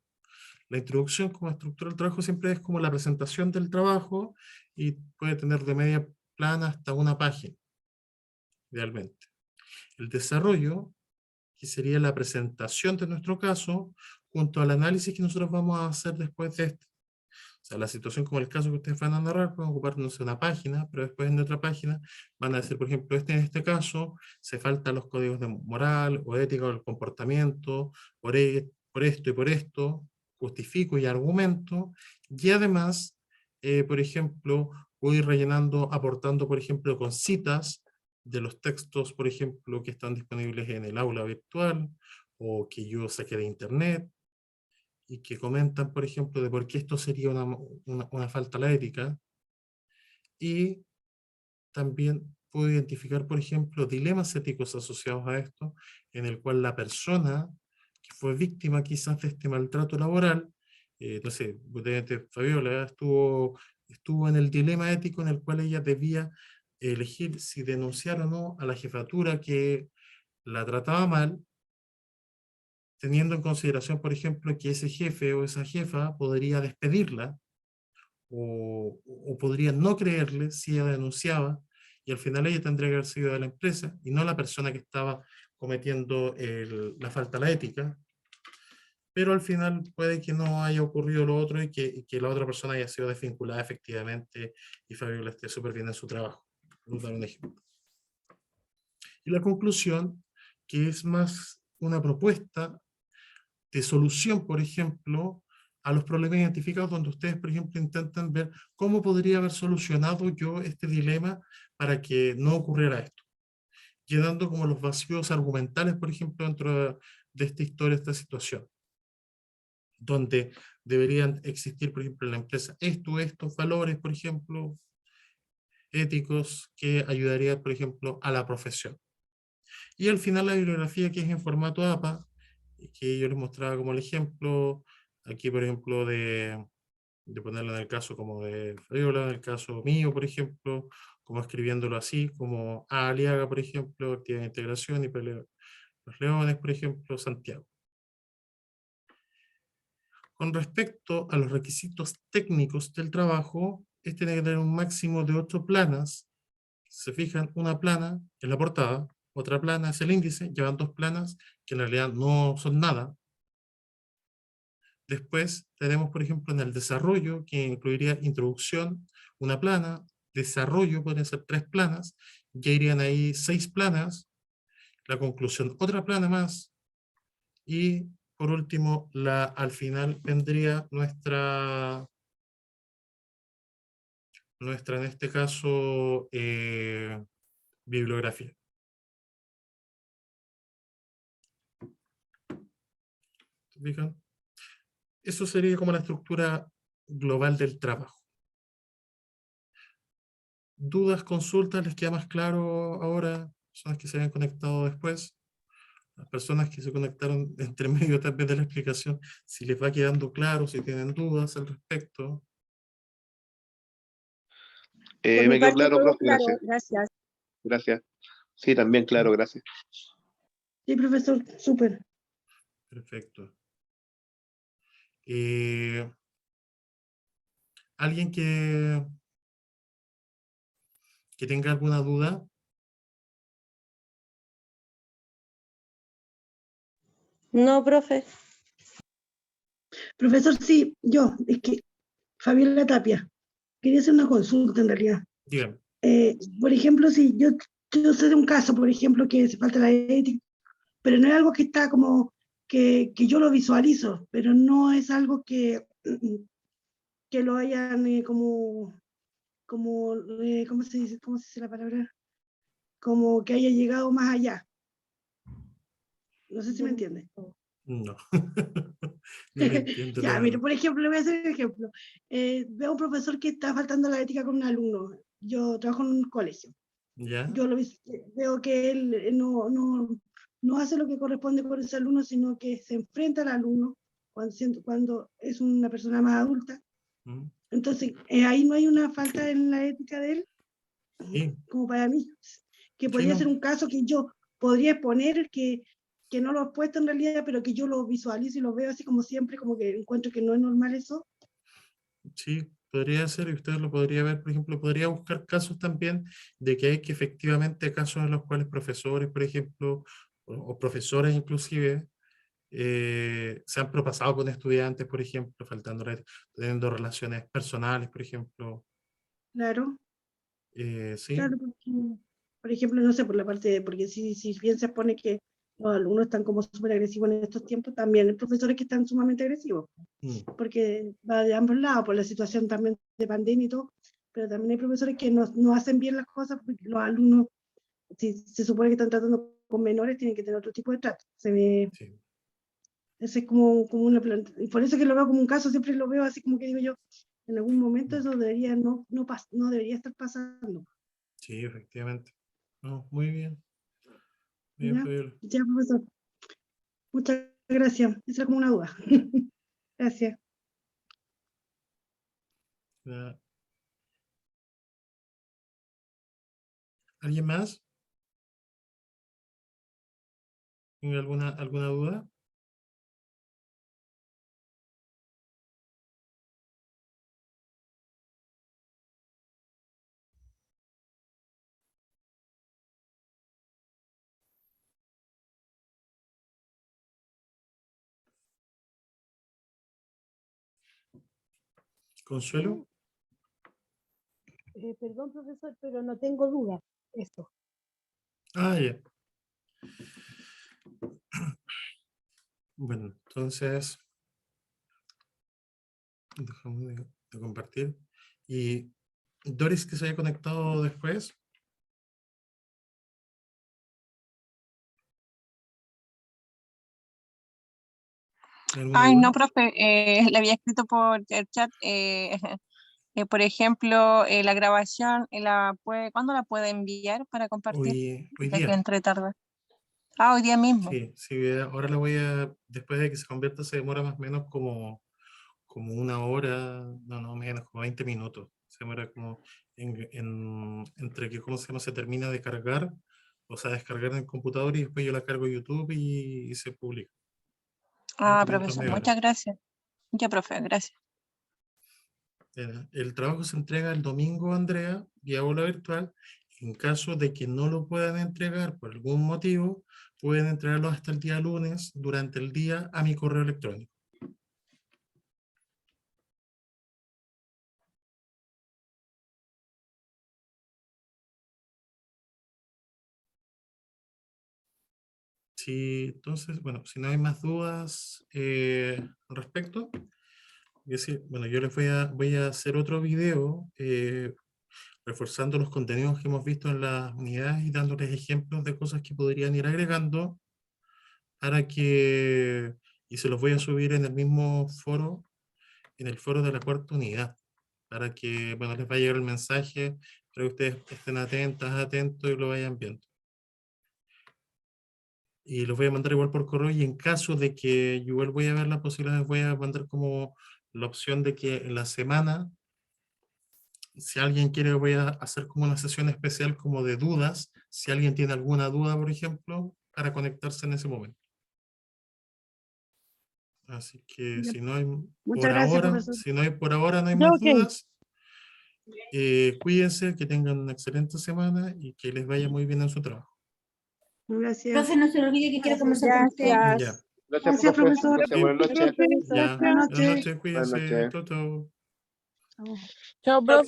La introducción como estructura del trabajo siempre es como la presentación del trabajo y puede tener de media plana hasta una página, idealmente. El desarrollo, que sería la presentación de nuestro caso, junto al análisis que nosotros vamos a hacer después de este. O sea, la situación como el caso que ustedes van a narrar, pueden ocupar, no sé, una página, pero después en otra página van a decir, por ejemplo, en este caso, se faltan los códigos de moral o ética o el comportamiento, por esto y por esto, justifico y argumento, y además, por ejemplo, voy rellenando, aportando, por ejemplo, con citas de los textos, por ejemplo, que están disponibles en el aula virtual, o que yo saqué de internet, y que comentan, por ejemplo, de por qué esto sería una falta a la ética. Y también puedo identificar, por ejemplo, dilemas éticos asociados a esto, en el cual la persona que fue víctima quizás de este maltrato laboral, no sé, Fabiola estuvo en el dilema ético en el cual ella debía elegir si denunciar o no a la jefatura que la trataba mal, teniendo en consideración, por ejemplo, que ese jefe o esa jefa podría despedirla o podría no creerle si ella denunciaba, y al final ella tendría que haber sido de la empresa y no la persona que estaba cometiendo la falta a la ética, pero al final puede que no haya ocurrido lo otro y que la otra persona haya sido desvinculada efectivamente y Fabiola esté súper bien en su trabajo. Voy a dar un ejemplo. Y la conclusión, que es más una propuesta de solución, por ejemplo, a los problemas identificados, donde ustedes, por ejemplo, intentan ver cómo podría haber solucionado yo este dilema para que no ocurriera esto, llenando como los vacíos argumentales, por ejemplo, dentro de esta historia, esta situación, donde deberían existir, por ejemplo, en la empresa estos valores, por ejemplo, éticos, que ayudarían, por ejemplo, a la profesión. Y al final la bibliografía, que es en formato APA, que yo les mostraba como el ejemplo, aquí por ejemplo de ponerlo en el caso como de Fabiola, en el caso mío, por ejemplo, como escribiéndolo así, como A. Aliaga, por ejemplo, actividad de integración, y los Leones, por ejemplo, Santiago. Con respecto a los requisitos técnicos del trabajo, tiene que tener un máximo de 8 planas. Se fijan, una plana en la portada, otra plana es el índice, llevan 2 planas que en realidad no son nada. Después tenemos, por ejemplo, en el desarrollo, que incluiría introducción, una plana, desarrollo, pueden ser 3 planas, ya irían ahí 6 planas, la conclusión, otra plana más, y por último, al final vendría nuestra en este caso, bibliografía. ¿Se fijan? Eso sería como la estructura global del trabajo. ¿Dudas, consultas? ¿Les queda más claro ahora? Personas que se hayan conectado después. Las personas que se conectaron entre medio también de la explicación, si les va quedando claro, si tienen dudas al respecto. Por mi Me quedó parte, claro, todo profe, claro, gracias. gracias. Gracias. Sí, también claro, gracias. Sí, profesor, súper. Perfecto. ¿Alguien que tenga alguna duda? No, profe. Profesor, sí, es que Fabiola Tapia, quería hacer una consulta en realidad. Dígame. Por ejemplo, si yo sé de un caso, por ejemplo, que se falta la ética, pero no es algo que está como que yo lo visualizo, pero no es algo que lo hayan ¿cómo se dice la palabra? Como que haya llegado más allá. No sé si me entiende. No. No le entiendo. Ya, mire, por ejemplo, le voy a hacer un ejemplo. Veo a un profesor que está faltando la ética con un alumno. Yo trabajo en un colegio. ¿Ya? Yo veo que él no hace lo que corresponde con ese alumno, sino que se enfrenta al alumno cuando es una persona más adulta. Entonces, ahí no hay una falta en la ética de él, Sí. como para mí, que Sí, podría no. ser un caso que yo podría exponer, que no lo he puesto en realidad, pero que yo lo visualizo y lo veo así como siempre, como que encuentro que no es normal eso. Sí, podría ser, y usted lo podría ver, por ejemplo, podría buscar casos también de que hay que efectivamente casos en los cuales profesores, por ejemplo, o profesores inclusive, se han propasado con estudiantes, por ejemplo, teniendo relaciones personales, por ejemplo. Claro. Sí. Claro, porque, por ejemplo, no sé, por la parte porque si bien se expone que los alumnos están como súper agresivos en estos tiempos, también hay profesores que están sumamente agresivos, porque va de ambos lados, por la situación también de pandemia y todo, pero también hay profesores que no hacen bien las cosas, porque los alumnos, si se supone que están tratando con menores, tienen que tener otro tipo de trato. Ese es como una planta, y por eso que lo veo como un caso, siempre lo veo así como que digo yo, en algún momento eso debería no debería estar pasando. Sí, efectivamente. No, muy bien. Bien, ¿Ya? Fabiola. Ya, profesor. Muchas gracias. Esa era como una duda. Gracias. Ya. ¿Alguien más? ¿Tiene alguna duda? Consuelo. Perdón, profesor, pero no tengo duda. Eso. Ah, ya. Bueno, entonces, dejamos de compartir. Y Doris, que se haya conectado después. ¿Alguna Ay, duda? no, profe, le había escrito por el chat, por ejemplo, la grabación, ¿cuándo la puede enviar para compartir? Hoy Ya que día. entre tarde. Ah, hoy día mismo. Sí, ahora la voy a, después de que se convierta, se demora más o menos como una hora, no menos, como 20 minutos. Se demora como entre que, ¿cómo se llama? Se termina de cargar, o sea, descargar en el computador y después yo la cargo a YouTube y se publica. Ah, 20 minutos, profesor, media hora. muchas gracias. Ya, profe, gracias. El trabajo se entrega el domingo, Andrea, vía aula virtual. En caso de que no lo puedan entregar por algún motivo, pueden entregarlo hasta el día lunes durante el día a mi correo electrónico. Sí, entonces, bueno, si no hay más dudas al respecto, bueno, yo les voy a hacer otro video reforzando los contenidos que hemos visto en las unidades y dándoles ejemplos de cosas que podrían ir agregando para que, y se los voy a subir en el mismo foro, en el foro de la cuarta unidad, para que, bueno, les va a llegar el mensaje, para que ustedes estén atentos y lo vayan viendo. Y los voy a mandar igual por correo, y en caso de que yo igual voy a ver la posibilidad, les voy a mandar como la opción de que en la semana, si alguien quiere, voy a hacer como una sesión especial como de dudas, si alguien tiene alguna duda, por ejemplo, para conectarse en ese momento. Así que si no hay Muchas gracias, profesor. por ahora no hay Ya, más ok. dudas, cuídense, que tengan una excelente semana y que les vaya muy bien en su trabajo. Gracias. Profe, no se le olvide que quiero conversar con usted. Ya. Gracias, Gracias, profe. profesor. Gracias, buenas noches. Ya. Buenas Buenas noches. noches, cuídense. Buenas noches. Chau, chau. Chao, profe.